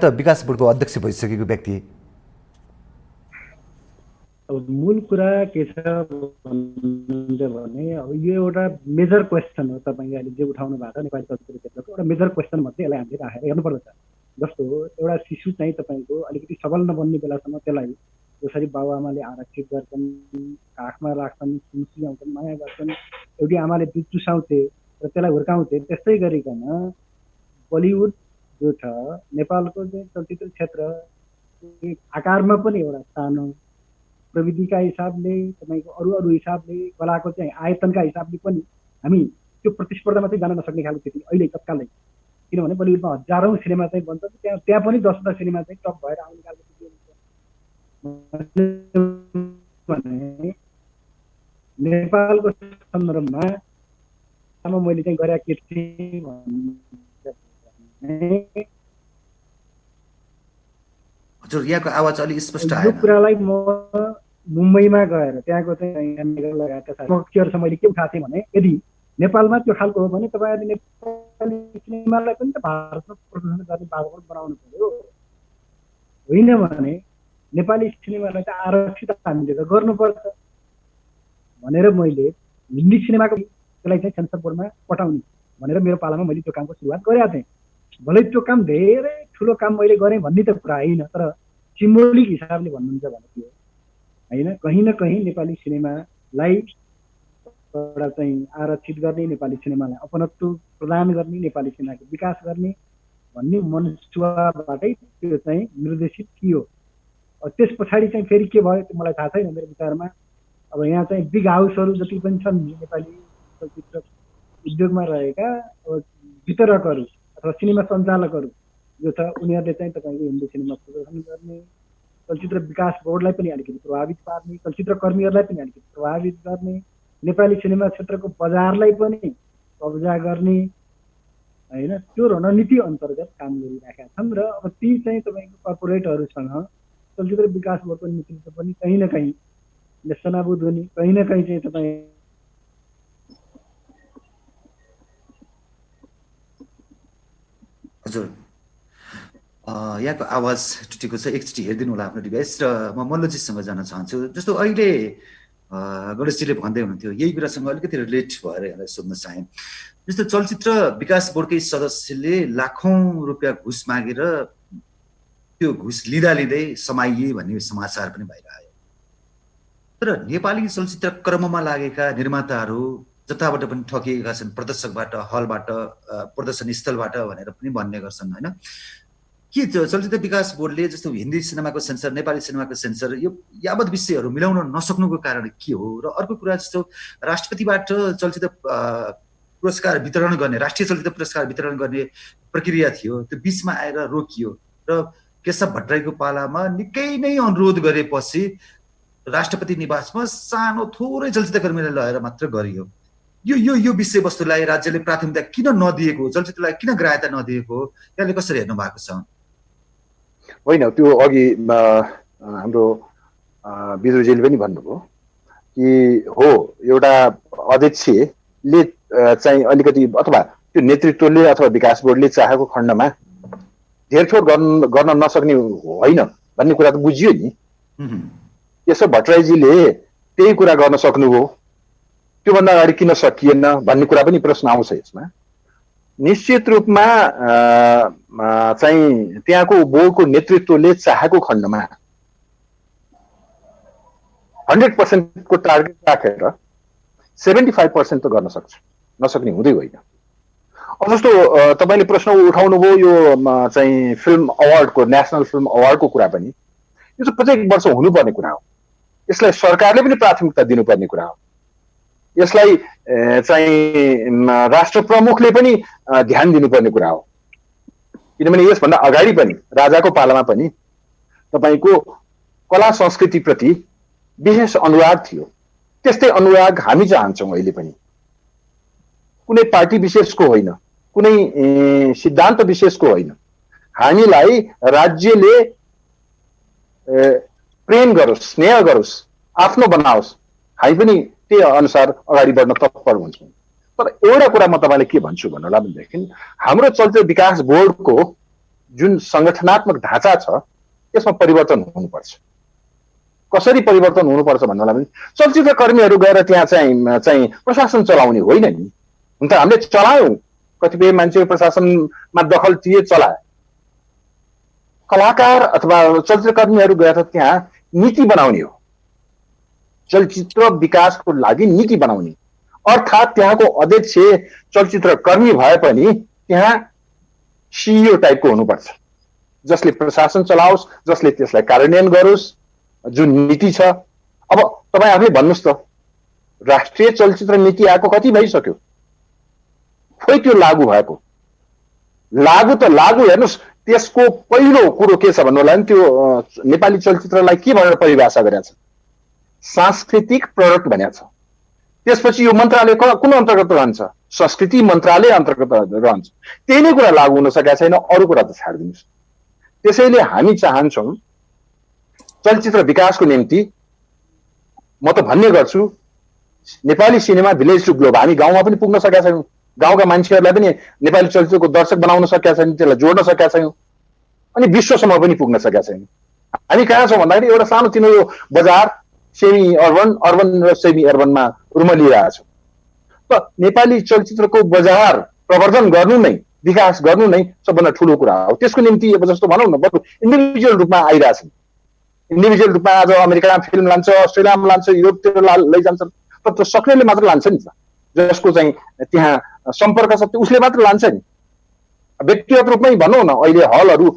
त विकास बोर्डको अध्यक्ष भइसकेको व्यक्ति। अब मूल कुरा के छ भने अब यो एउटा मेजर क्वेसन हो, तपाईँले अहिले जे उठाउनु भएको छ नेपाली चलचित्र क्षेत्रको एउटा मेजर क्वेसन मात्रै यसलाई हामीले राखेर हेर्नुपर्दछ। जस्तो एउटा शिशु चाहिँ तपाईँको अलिकति सबल नबन्ने बेलासम्म त्यसलाई जसरी बाबुआमाले आरक्षित गर्छन्, काखमा राख्छन्, सुम्सिआउँछन्, माया गर्छन्, एउटी आमाले दुध चुसाउँथे र त्यसलाई हुर्काउँथे, त्यस्तै गरिकन बलिउड जो छ नेपालको चाहिँ चलचित्र क्षेत्र आकारमा पनि एउटा सानो, प्रविधिका हिसाबले तपाईँको अरू हिसाबले कलाको चाहिँ आयतनका हिसाबले पनि हामी त्यो प्रतिस्पर्धामा चाहिँ जान नसक्ने खालको स्थिति अहिले तत्कालै। किनभने बलिउडमा हजारौँ सिनेमा चाहिँ बन्छ, त्यहाँ पनि 10 सिनेमा चाहिँ टप भएर आउने खालको स्थिति हुन्छ। नेपालको सन्दर्भमा मैले चाहिँ गरेका के थिएँ भने हजुर यहाँको आवाज अलि स्पष्ट यो आएन। कुरालाई म मुम्बईमा गएर त्यहाँको चाहिँ लगायतका पक्षहरूसँग मैले के उठाएको थिएँ भने यदि नेपालमा त्यो खालको हो भने तपाईँहरूले नेपाली सिनेमालाई पनि त भारतमा प्रदर्शन गर्ने वातावरण बनाउनु पर्यो, होइन भने नेपाली सिनेमालाई त आरक्षित हामीले त गर्नुपर्छ भनेर मैले हिन्दी सिनेमाको त्यसलाई चाहिँ सेन्सर बोर्डमा पठाउने भनेर मेरो पालामा मैले त्यो कामको सुरुवात गरेका थिएँ। भलै त्यो काम धेरै ठुलो काम मैले गरेँ भन्ने त कुरा होइन, तर सिम्बोलिक हिसाबले भन्नुहुन्छ भने के हो होइन, कहीँ न कहीँ नेपाली सिनेमालाई एउटा चाहिँ आरक्षित गर्ने, नेपाली सिनेमालाई अपनत्व प्रदान गर्ने, नेपाली सिनेमाको विकास गर्ने भन्ने मनसुवाबाटै त्यो चाहिँ निर्देशित थियो। त्यस पछाडि चाहिँ फेरि के भयो त्यो मलाई थाहा छैन। मेरो विचारमा अब यहाँ चाहिँ बिग हाउसहरू जति पनि छन् नेपाली चलचित्र उद्योगमा रहेका वितरकहरू अथवा सिनेमा सञ्चालकहरू जो छ उनीहरूले चाहिँ तपाईँको हिन्दी सिनेमा प्रदर्शन गर्ने, चलचित्र विकास बोर्डलाई पनि अलिकति प्रभावित पार्ने, चलचित्र कर्मीहरूलाई पनि अलिकति प्रभावित गर्ने, नेपाली सिनेमा क्षेत्रको बजारलाई पनि कब्जा गर्ने होइन, त्यो रणनीति अन्तर्गत काम गरिरहेका छन्। र अब ती चाहिँ तपाईँको कर्पोरेटहरूसँग चलचित्र विकास बोर्डको नेतृत्व पनि कहीँ न कहीँ नेस्तनाबुद हुने, कहीँ न कहीँ चाहिँ तपाईँ हजुर यहाँको आवाज टुटेको छ, एकचोटि हेरिदिनु होला आफ्नो डिभाइस। र म मल्लजीसँग जान चाहन्छु। जस्तो अहिले गणेशजीले भन्दै हुनुहुन्थ्यो, यही कुरासँग अलिकति रिलेट भएर यहाँलाई सोध्न चाहेँ। जस्तो चलचित्र विकास बोर्डकै सदस्यले लाखौँ रुपियाँ घुस मागेर त्यो घुस लिँदै समाइए भन्ने समाचार पनि बाहिर आयो। तर नेपाली चलचित्र कर्ममा लागेका निर्माताहरू जताबाट पनि ठगिएका छन्, प्रदर्शकबाट, हलबाट, प्रदर्शन स्थलबाट भनेर पनि भन्ने गर्छन् होइन। के चलचित्र विकास बोर्डले जस्तो हिन्दी सिनेमाको सेन्सर, नेपाली सिनेमाको सेन्सर यो यावत विषयहरू मिलाउन नसक्नुको कारण के हो? र अर्को कुरा जस्तो राष्ट्रपतिबाट चलचित्र पुरस्कार वितरण गर्ने, राष्ट्रिय चलचित्र पुरस्कार वितरण गर्ने प्रक्रिया थियो, त्यो बिचमा आएर रोकियो र केशव भट्टराईको पालामा निकै नै अनुरोध गरेपछि राष्ट्रपति निवासमा सानो थोरै चलचित्र कर्मीलाई लगेर मात्र गरियो। यो विषयवस्तुलाई राज्यले प्राथमिकता किन नदिएको, चलचित्रलाई किन ग्राह्यता नदिएको, यहाँले कसरी हेर्नु भएको छ? होइन, त्यो अघि हाम्रो विदुरजीले पनि भन्नुभयो कि हो एउटा अध्यक्षले चाहिँ अलिकति अथवा त्यो नेतृत्वले अथवा विकास बोर्डले चाहेको खण्डमा धेरथोर गर्न नसक्ने होइन भन्ने कुरा त बुझियो नि। केशव भट्टराईजीले त्यही कुरा गर्न सक्नुभयो, त्योभन्दा अगाडि किन सकिएन भन्ने कुरा पनि प्रश्न आउँछ यसमा। निश्चित रूपमा चाहिँ त्यहाँको बोर्डको नेतृत्वले चाहेको खण्डमा 100% को टार्गेट राखेर 75% त गर्न सक्छ, नसक्ने हुँदै होइन। अब जस्तो तपाईँले प्रश्न उठाउनुभयो यो चाहिँ फिल्म अवार्डको, नेसनल फिल्म अवार्डको कुरा पनि, यो चाहिँ प्रत्येक वर्ष हुनुपर्ने कुरा हो। यसलाई सरकारले पनि प्राथमिकता दिनुपर्ने कुरा हो। यसलाई चाहिँ राष्ट्र प्रमुखले पनि ध्यान दिनुपर्ने कुरा हो। किनभने यसभन्दा अगाडि पनि राजाको पालामा पनि तपाईँको कला संस्कृतिप्रति विशेष अनुराग थियो। त्यस्तै अनुराग हामी चाहन्छौँ अहिले पनि। कुनै पार्टी विशेषको होइन, कुनै सिद्धान्त विशेषको होइन। हामीलाई राज्यले प्रेम गरोस्, स्नेह गरोस्, आफ्नो बनाओस्, हामी पनि त्यही अनुसार अगाडि बढ्न तत्पर हुन्छौँ। तर एउटा कुरा म तपाईँलाई के भन्छु भन्नु होला भनेदेखि, हाम्रो चलचित्र विकास बोर्डको जुन संगठनात्मक ढाँचा छ त्यसमा परिवर्तन हुनुपर्छ। कसरी परिवर्तन हुनुपर्छ भन्नु होला भने, चलचित्र कर्मीहरू गएर त्यहाँ चाहिँ प्रशासन चलाउने होइन नि। हुन त हामीले चलायौँ, कतिपय मान्छे प्रशासनमा दखल थिए, चलाए। कलाकार अथवा चलचित्र कर्मीहरू गएर त्यहाँ नीति बनाउने हो, चलचित्र विकासको लागि नीति बनाउने। अर्थात् त्यहाँको अध्यक्ष चलचित्र कर्मी भए पनि त्यहाँ सिइओ टाइपको हुनुपर्छ, जसले प्रशासन चलाओस्, जसले त्यसलाई कार्यान्वयन गरोस्, जुन नीति छ। अब तपाईँ आफै भन्नुहोस् त, राष्ट्रिय चलचित्र नीति आएको कति भइसक्यो, खोइ त्यो लागू भएको, लागू त लागू हेर्नुहोस्। त्यसको पहिलो कुरो के छ भन्नु होला नि, त्यो नेपाली चलचित्रलाई के भनेर परिभाषा गरेको छ, सांस्कृतिक प्रोडक्ट भनेको छ। त्यसपछि यो मन्त्रालय कुन अन्तर्गत रहन्छ, संस्कृति मन्त्रालय अन्तर्गत रहन्छ। त्यही नै कुरा लागू हुन सकेको छैन, अरू कुरा त छाडिदिनुहोस्। त्यसैले हामी चाहन्छौँ चलचित्र विकासको निम्ति, म त भन्ने गर्छु, Nepali cinema village to globe, हामी गाउँमा पनि पुग्न सकेका छैनौँ, गाउँका मान्छेहरूलाई पनि नेपाली चलचित्रको दर्शक बनाउन सकेका छैनौँ, त्यसलाई जोड्न सकेका छैनौँ, अनि विश्वसम्म पनि पुग्न सकेका छैनौँ। हामी कहाँ छौँ भन्दाखेरि एउटा सानोतिनो यो बजार सेमी अर्बन, अर्बन र सेमी अर्बनमा रुमलिरहेछौँ। त नेपाली चलचित्रको बजार प्रवर्धन गर्नु नै, विकास गर्नु नै सबभन्दा ठुलो कुरा हो। त्यसको निम्ति अब जस्तो भनौँ न, बरु इन्डिभिजुअल रूपमा आइरहेछन्, इन्डिभिजुअल रूपमा आज अमेरिकामा फिल्म लान्छ, अस्ट्रेलियामा लान्छ, युरोपतिर लैजान्छन्, तर त्यो सक्रियले मात्र लान्छ नि त, जसको चाहिँ त्यहाँ सम्पर्क छ उसले मात्र लान्छ नि। व्यक्तिगत रूपमै भनौँ न, अहिले हलहरू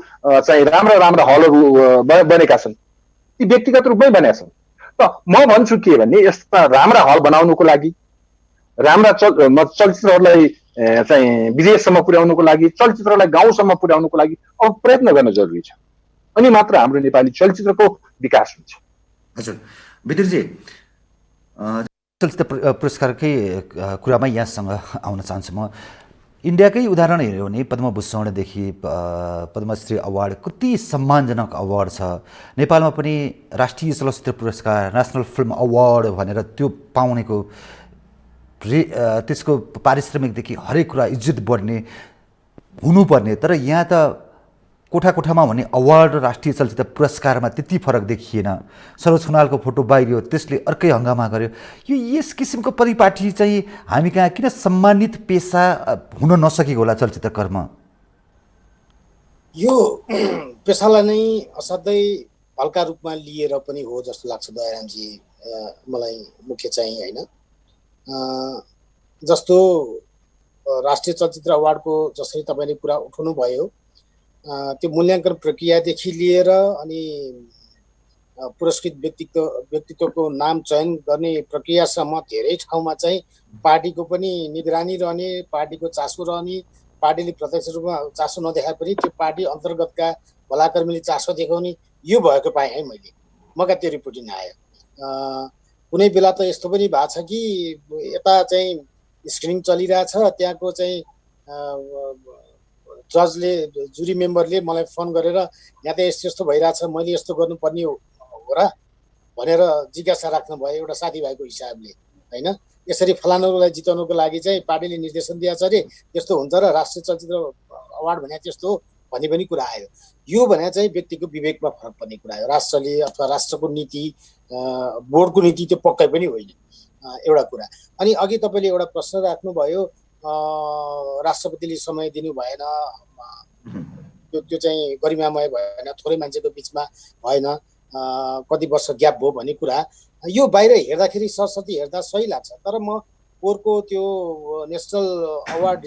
चाहिँ राम्रा राम्रा हलहरू बनेका छन्, ती व्यक्तिगत रूपमै बनेका छन्। त म भन्छु के भने, यस्ता राम्रा हल बनाउनुको लागि, राम्रा चलचित्रहरूलाई चाहिँ विदेशसम्म पुर्याउनुको लागि, चलचित्रलाई गाउँसम्म पुर्याउनुको लागि अब प्रयत्न गर्न जरुरी छ, अनि मात्र हाम्रो नेपाली चलचित्रको विकास हुन्छ। हजुर भित्रजी, चलचित्र पुरस्कारकै कुरामा यहाँसँग आउन चाहन्छु म। इन्डियाकै उदाहरण हेऱ्यो भने पद्मभूषणदेखि पद्मश्री अवार्ड कति सम्मानजनक अवार्ड छ। नेपालमा पनि राष्ट्रिय चलचित्र पुरस्कार, नेसनल फिल्म अवार्ड भनेर त्यो पाउनेको त्यसको पारिश्रमिकदेखि हरेक कुरा इज्जत बढ्ने हुनुपर्ने, तर यहाँ त कोठा कोठामा भने अवार्ड र राष्ट्रिय चलचित्र पुरस्कारमा त्यति फरक देखिएन। सरोज खनालको फोटो बाहिरियो, त्यसले अर्कै हङ्गामा गर्यो। यो यस किसिमको परिपाटी चाहिँ हामी कहाँ किन सम्मानित पेसा हुन नसकेको होला चलचित्र कर्म? यो पेसालाई नै असाध्यै हल्का रूपमा लिएर पनि हो जस्तो लाग्छ दयारामजी, मलाई मुख्य चाहिँ होइन। जस्तो राष्ट्रिय चलचित्र अवार्डको जसरी तपाईँले कुरा उठाउनु भयो, त्यो मूल्याङ्कन प्रक्रियादेखि लिएर अनि पुरस्कृत व्यक्तित्वको नाम चयन गर्ने प्रक्रियासम्म धेरै ठाउँमा चाहिँ पार्टीको पनि निगरानी रहने, पार्टीको चासो रहने, पार्टीले प्रत्यक्ष रूपमा चासो नदेखाए पनि त्यो पार्टी अन्तर्गतका भलाकर्मीले चासो देखाउने, यो भएको पाएँ है मैले। मका त्यो रिपोर्टिङ आयो। कुनै बेला त यस्तो पनि भएको छ कि यता चाहिँ स्क्रिनिङ चलिरहेछ, त्यहाँको चाहिँ जजले, जुरी मेम्बरले मलाई फोन गरेर यहाँ त यस्तो यस्तो भइरहेछ, मैले यस्तो गर्नुपर्ने हो र भनेर जिज्ञासा राख्नु भयो एउटा साथीभाइको हिसाबले होइन। यसरी फलानुलाई जिताउनुको लागि चाहिँ पार्टीले निर्देशन दिएछ अरे, त्यस्तो हुन्छ र राष्ट्रिय चलचित्र अवार्ड भने त्यस्तो हो भन्ने पनि कुरा आयो। यो भने चाहिँ व्यक्तिको विवेकमा फरक पर्ने कुरा हो। राष्ट्रले अथवा राष्ट्रको नीति, बोर्डको नीति त्यो पक्कै पनि होइन, एउटा कुरा। अनि अघि तपाईँले एउटा प्रश्न राख्नुभयो, राष्ट्रपतिले समय दिनु भएन, त्यो चाहिँ गरिमामय भएन, थोरै मान्छेको बिचमा भएन, कति वर्ष ग्याप भयो भन्ने कुरा। यो बाहिर हेर्दाखेरि सरस्वती हेर्दा सही लाग्छ, तर म पोहोरको त्यो नेसनल अवार्ड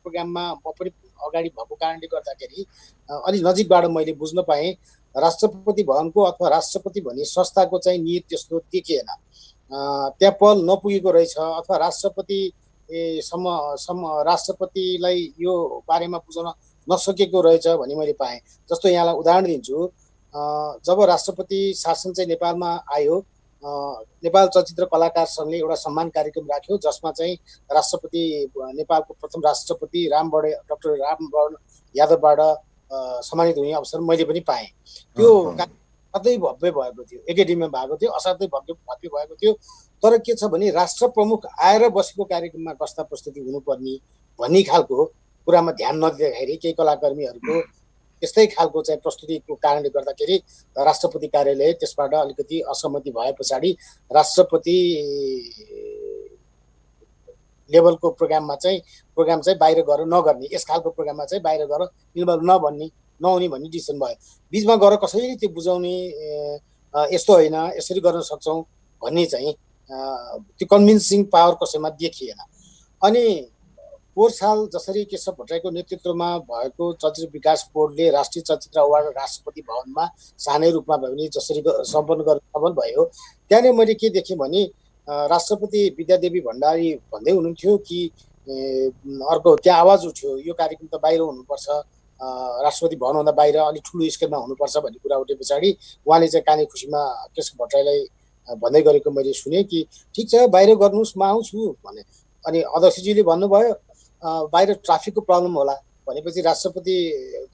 प्रोग्राममा म पनि अगाडि भएको कारणले गर्दाखेरि अलि नजिकबाट मैले बुझ्न पाएँ, राष्ट्रपति भवनको अथवा राष्ट्रपति भन्ने संस्थाको चाहिँ नियत त्यस्तो देखिएन, त्यहाँ पहल नपुगेको रहेछ, अथवा राष्ट्रपतिलाई यो बारेमा बुझाउन नसकेको रहेछ भन्ने मैले पाएँ। जस्तो यहाँलाई उदाहरण दिन्छु, जब राष्ट्रपति शासन चाहिँ नेपालमा आयो, नेपाल चलचित्र कलाकार सङ्घले एउटा सम्मान कार्यक्रम राख्यो, जसमा चाहिँ राष्ट्रपति, नेपालको प्रथम राष्ट्रपति डाक्टर रामवरण यादवबाट सम्मानित हुने अवसर मैले पनि पाएँ। त्यो असाध्यै भव्य भएको थियो, एकाडेमीमा भएको थियो, असाध्यै भव्य भएको थियो। तर के छ भने राष्ट्र प्रमुख आएर बसेको कार्यक्रममा कस्ता प्रस्तुति हुनुपर्ने भन्ने खालको कुरामा ध्यान नदिँदाखेरि केही कलाकर्मीहरूको त्यस्तै खालको चाहिँ प्रस्तुतिको कारणले गर्दाखेरि राष्ट्रपति कार्यालय त्यसबाट अलिकति असहमति भए पछाडि राष्ट्रपति लेभलको प्रोग्राम चाहिँ बाहिर गएर नगर्ने, यस खालको प्रोग्राममा चाहिँ बाहिर गएर इन्भल्भ नहुने भन्ने डिसिसन भयो। बिचमा गएर कसैले त्यो बुझाउने, यस्तो होइन यसरी गर्न सक्छौँ भन्ने चाहिँ त्यो कन्भिन्सिङ पावर कसैमा देखिएन। अनि पोहोर साल जसरी केशव भट्टराईको नेतृत्वमा भएको चलचित्र विकास बोर्डले राष्ट्रिय चलचित्र अवार्ड राष्ट्रपति भवनमा सानै रूपमा भए पनि जसरी सम्पन्न गर्न सफल भयो, त्यहाँनिर मैले के देखेँ भने राष्ट्रपति विद्यादेवी भण्डारी भन्दै हुनुहुन्थ्यो कि अर्को त्यहाँ आवाज उठ्यो यो कार्यक्रम त बाहिर हुनुपर्छ, राष्ट्रपति भवनभन्दा बाहिर अलिक ठुलो स्केलमा हुनुपर्छ भन्ने कुरा उठे पछाडि उहाँले चाहिँ काने खुसीमा केशव भट्टराईलाई भन्दै गरेको मैले सुने कि ठिक छ बाहिर गर्नुहोस् म आउँछु भने। अनि अध्यक्षजीले भन्नुभयो बाहिर ट्राफिकको प्रब्लम होला भनेपछि राष्ट्रपति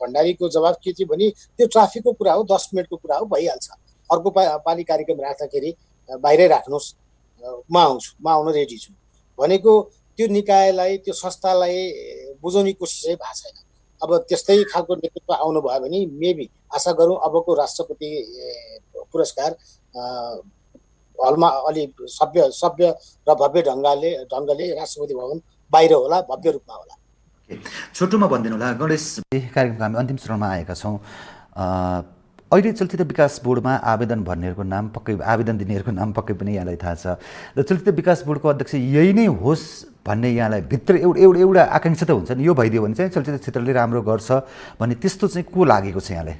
भण्डारीको जवाब के थियो भने त्यो ट्राफिकको कुरा हो, 10 मिनटको कुरा हो, भइहाल्छ, अर्को पालि कार्यक्रम राख्दाखेरि बाहिरै राख्नुहोस्, म आउँछु, म आउन रेडी छु भनेको त्यो निकायलाई त्यो संस्थालाई बुझाउने कोसिस चाहिँ भएको छैन। अब त्यस्तै खालको नेतृत्व आउनु भयो भने मेबी आशा गरौँ अबको राष्ट्रपति पुरस्कार हलमा अलि सभ्य र भव्य ढङ्गले राष्ट्रपति भवन बाहिर होला, भव्य रूपमा होला। छोटोमा भनिदिनु होला गणेश, कार्यक्रमको हामी अन्तिम चरणमा आएका छौँ। अहिले चलचित्र विकास बोर्डमा आवेदन भर्नेहरूको नाम पक्कै, आवेदन दिनेहरूको नाम पक्कै पनि यहाँलाई थाहा छ र चलचित्र विकास बोर्डको अध्यक्ष यही नै होस् भन्ने यहाँलाई भित्र एउटा आकाङ्क्षा त हुन्छ नि, यो भइदियो भने चाहिँ चलचित्र क्षेत्रले राम्रो गर्छ भन्ने त्यस्तो चाहिँ को लागेको छ यहाँलाई?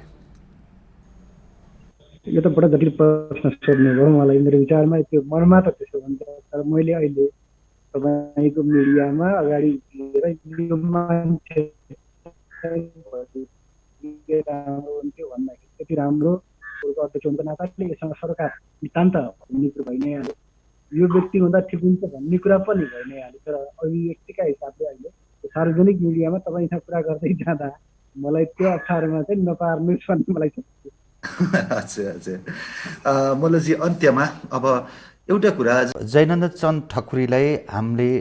यो त बडा जटिल प्रश्न सोध्नु भयो मलाई। मेरो विचारमा त्यो मनमा त त्यसो हुन्छ, तर मैले अहिले तपाईँको मिडियामा अगाडि लिएर यो मान्छे राम्रो हुन्थ्यो भन्दाखेरि त्यति राम्रो अध्यक्ष हुनुको नाताले यससँग सरकार नितान्त भन्ने कुरो भइ नै हाल्यो, यो व्यक्ति हुँदा ठिक हुन्छ भन्ने कुरा पनि भइ नै हाल्यो। तर अभिव्यक्तिका हिसाबले अहिले सार्वजनिक मिडियामा तपाईँसँग कुरा गर्दै जाँदा मलाई त्यो अप्ठ्यारोमा चाहिँ नपार्नुहोस् भन्ने मलाई छ। अच्छा मल्लजी, अन्त्यमा अब एउटा कुरा, जयनन्द चन्द ठकुरीलाई हामीले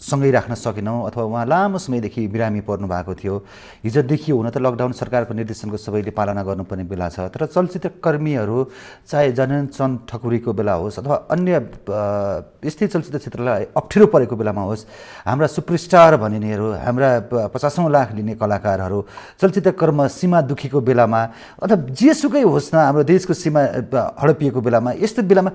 सँगै राख्न सकेनौँ अथवा उहाँ लामो समयदेखि बिरामी पर्नु भएको थियो। हिजो देखियो हुन त लकडाउन सरकारको निर्देशनको सबैले पालना गर्नुपर्ने बेला छ, तर चलचित्र कर्मीहरू चाहे जयनन्द चन्द ठकुरीको बेला होस् अथवा अन्य यस्तै चलचित्र क्षेत्रलाई अप्ठ्यारो परेको बेलामा होस्, हाम्रा सुपरस्टार भनिनेहरू, हाम्रा 50औं लाख लिने कलाकारहरू चलचित्र कर्म सीमा दुखीको बेलामा अथवा जेसुकै होस् न, हाम्रो देशको सीमा हडपिएको बेलामा, यस्तो बेलामा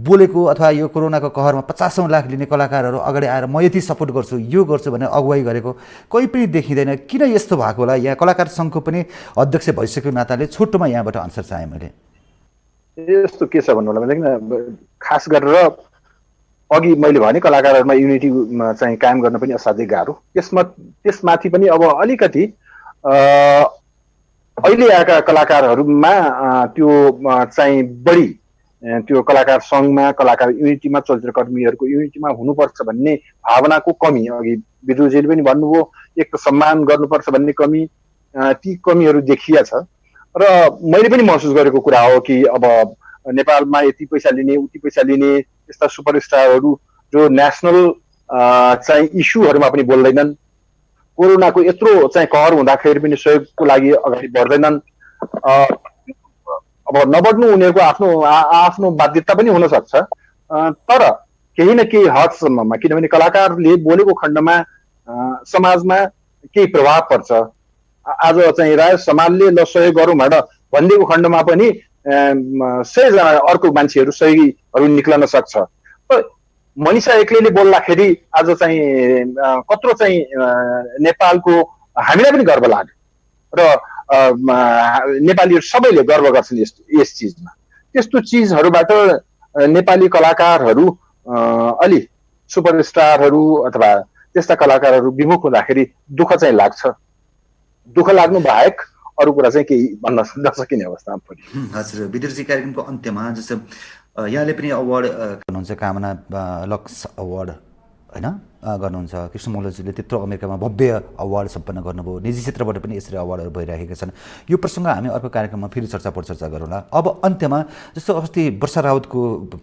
बोलेको अथवा यो कोरोनाको कहरमा 50औं लाख लिने कलाकारहरू अगाडि आएर म यति सपोर्ट गर्छु, यो गर्छु भनेर अगुवाई गरेको कोही पनि देखिँदैन। किन यस्तो भएको होला? यहाँ कलाकार सङ्घको पनि अध्यक्ष भइसकेको नाताले छोटोमा यहाँबाट आन्सर चाहेँ मैले। यस्तो के छ भन्नु होला भनेदेखि खास गरेर अघि मैले भने कलाकारहरूमा युनिटी चाहिँ कायम गर्न पनि असाध्यै गाह्रो, त्यसमाथि पनि अब अलिकति अहिले आएका कलाकारहरूमा त्यो चाहिँ बढी त्यो कलाकार सङ्घमा, कलाकार युनिटीमा, चलचित्र कर्मीहरूको युनिटीमा हुनुपर्छ भन्ने भावनाको कमी, अघि विदुरजीले पनि भन्नुभयो, एक त सम्मान गर्नुपर्छ भन्ने कमी, ती कमीहरू देखिया छ। र मैले पनि महसुस गरेको कुरा हो कि अब नेपालमा यति पैसा लिने उति पैसा लिने यस्ता सुपरस्टारहरू जो नेसनल चाहिँ इस्युहरूमा पनि बोल्दैनन्, कोरोनाको यत्रो चाहिँ कहर हुँदाखेरि पनि सहयोगको लागि अगाडि बढ्दैनन्। अब नबढ्नु उनीहरूको आफ्नो बाध्यता पनि हुन सक्छ, तर केही न केही हदसम्ममा, किनभने कलाकारले बोलेको खण्डमा समाजमा केही प्रभाव पर्छ। आज चाहिँ राय समाजले ल सहयोग गरौँ भनेर भनिदिएको खण्डमा पनि 100 जना अर्को मान्छेहरू सहयोगीहरू निक्लन सक्छ। मनिषा एक्लैले बोल्दाखेरि आज चाहिँ कत्रो चाहिँ नेपालको हामीलाई पनि गर्व लाग्यो र नेपालीहरू सबैले गर्व गर्छन् यस चिजमा। त्यस्तो चिजहरूबाट नेपाली कलाकारहरू अलि सुपरस्टारहरू अथवा त्यस्ता कलाकारहरू विमुख हुँदाखेरि दुःख चाहिँ लाग्छ। दुःख लाग्नु बाहेक अरू कुरा चाहिँ केही भन्न नसकिने अवस्थामा पनि। हजुर, विदुरजी कार्यक्रमको अन्त्यमा जस्तो यहाँले पनि अवार्ड गर्नुहुन्छ, कामना लक्स अवार्ड होइन गर्नुहुन्छ, कृष्ण मल्लजीले त्यत्रो अमेरिकामा भव्य अवार्ड सम्पन्न गर्नुभयो, निजी क्षेत्रबाट पनि यसरी अवार्डहरू भइरहेका छन्। यो प्रसङ्ग हामी अर्को कार्यक्रममा फेरि चर्चा गरौँला। अब अन्त्यमा जस्तो अस्ति वर्षा राउतको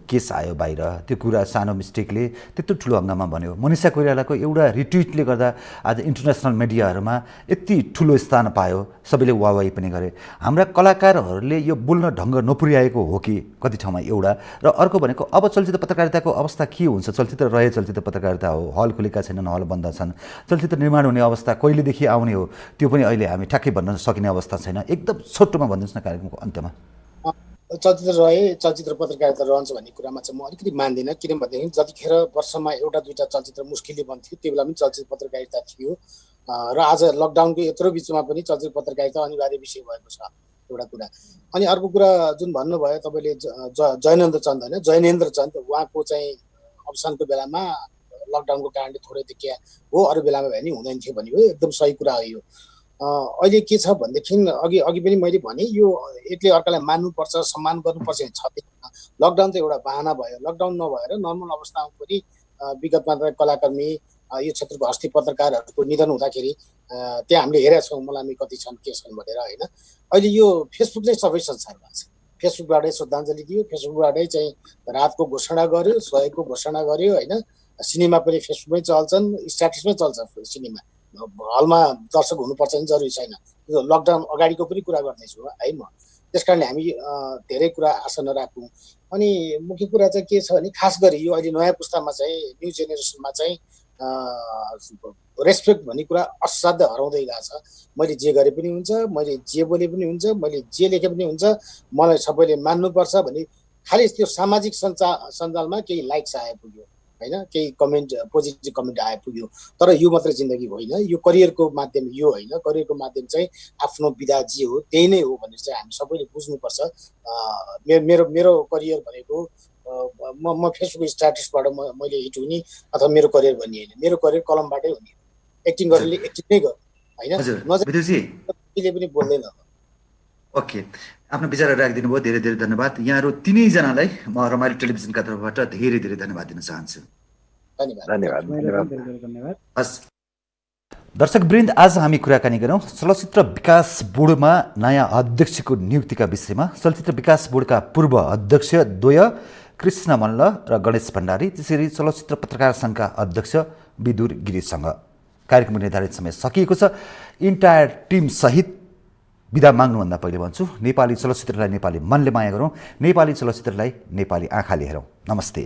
केस आयो बाहिर, त्यो कुरा सानो मिस्टेकले त्यत्रो ठुलो हङ्गामा बन्यो, मनिषा कोइरालाको एउटा रिट्विटले गर्दा आज इन्टरनेसनल मिडियाहरूमा यति ठुलो स्थान पायो, सबैले वाहवाही पनि गरे। हाम्रा कलाकारहरूले यो बोल्न ढङ्ग नपुर्याएको हो कि कति ठाउँमा एउटा, र अर्को भनेको अब चलचित्र पत्रकारिताको अवस्था के हुन्छ? चलचित्र रहे चलचित्र पत्रकारिता हो, हल खुलेका छैनन्, हल बन्द छन्, चलचित्र निर्माण हुने अवस्था कहिलेदेखि आउने हो त्यो पनि अहिले हामी ठ्याक्कै भन्न सकिने अवस्था छैन। एकदम छोटोमा भनिदिनुहोस् न कार्यक्रमको अन्त्यमा। चलचित्र रहे चलचित्र पत्रकारिता रहन्छ भन्ने कुरामा चाहिँ म अलिकति मान्दिनँ, किनभनेदेखि जतिखेर वर्षमा एउटा दुईटा चलचित्र मुस्किलले बन्थ्यो त्यो बेला पनि चलचित्र पत्रकारिता थियो र आज लकडाउनको यत्रो बिचमा पनि चलचित्र पत्रकारिता अनिवार्य विषय भएको छ एउटा कुरा। अनि अर्को कुरा जुन भन्नुभयो तपाईँले जयनेन्द्र चन्द होइन, जयनेन्द्र चन्द उहाँको चाहिँ अवसानको बेलामा लकडाउनको कारणले थोरै देखिया हो, अरू बेलामा भए नि हुँदैन थियो भन्ने हो, एकदम सही कुरा हो यो। अहिले के छ भनेदेखि अघि पनि मैले भने यो एकले अर्कालाई मान्नुपर्छ, सम्मान गर्नुपर्छ छ। लकडाउन त एउटा बहाना भयो, लकडाउन नभएर नर्मल अवस्थामा पनि विगतमा त कलाकर्मी यो क्षेत्रको हस्ती पत्रकारहरूको निधन हुँदाखेरि त्यहाँ हामीले हेरेका छौँ मलामी कति छन् के छन् भनेर होइन। अहिले यो फेसबुक चाहिँ सबै संसारमा छ, फेसबुकबाटै श्रद्धाञ्जली दियो, फेसबुकबाटै चाहिँ रातको घोषणा गर्यो, सहयोगको घोषणा गर्यो होइन। सिनेमा पनि फेसबुकमै चल्छन्, स्ट्याटसमै चल्छ सिनेमा, हलमा दर्शक हुनुपर्छ नि जरुरी छैन। लकडाउन अगाडिको पनि कुरा गर्दैछु है म। त्यस कारणले हामी धेरै कुरा आशा नराखौँ। अनि मुख्य कुरा चाहिँ के छ भने खास गरी यो अहिले नयाँ पुस्तामा चाहिँ न्यू जेनेरेसनमा चाहिँ रेस्पेक्ट भन्ने कुरा असाध्य हराउँदै गएको छ। मैले जे गरे पनि हुन्छ, मैले जे बोले पनि हुन्छ, मैले जे लेखे पनि हुन्छ, मलाई सबैले मान्नुपर्छ भन्ने खालि त्यो सामाजिक सञ्जालमा केही लाइक्स आइपुग्यो होइन, केही कमेन्ट पोजिटिभ कमेन्ट आइपुग्यो। तर यो मात्रै जिन्दगी होइन, यो करियरको माध्यम यो होइन, करियरको माध्यम चाहिँ आफ्नो विधा जे हो त्यही नै हो भनेर चाहिँ हामी सबैले बुझ्नुपर्छ। मेरो करियर भनेको म फेसबुक स्ट्याटसबाट मैले हिट हुने अथवा मेरो करियर भन्ने होइन, मेरो करियर कलमबाटै हुने, एक्टिङ गर्नेले एक्टिङ नै गर्नु होइन, नजिकले पनि बोल्दैन। ओके, आफ्नो विचारहरू राखिदिनु भयो, धेरै धेरै धन्यवाद। यहाँहरू तिनैजनालाई म रमाइलो टेलिभिजनका तर्फबाट धेरै धेरै धन्यवाद दिन चाहन्छु। धन्यवाद। हस् दर्शकवृन्द, आज हामी कुराकानी गरौँ चलचित्र विकास बोर्डमा नयाँ अध्यक्षको नियुक्तिका विषयमा। चलचित्र विकास बोर्डका पूर्व अध्यक्ष द्वय कृष्ण मल्ल र गणेश भण्डारी, त्यसरी चलचित्र पत्रकार सङ्घका अध्यक्ष विदुर गिरीसँग कार्यक्रम निर्धारित समय सकिएको छ। इन्टायर टिम सहित बिदा माग्नुभन्दा पहिले भन्छु, नेपाली चलचित्रलाई नेपाली मनले माया गरौँ, नेपाली चलचित्रलाई नेपाली आँखाले हेरौँ। नमस्ते।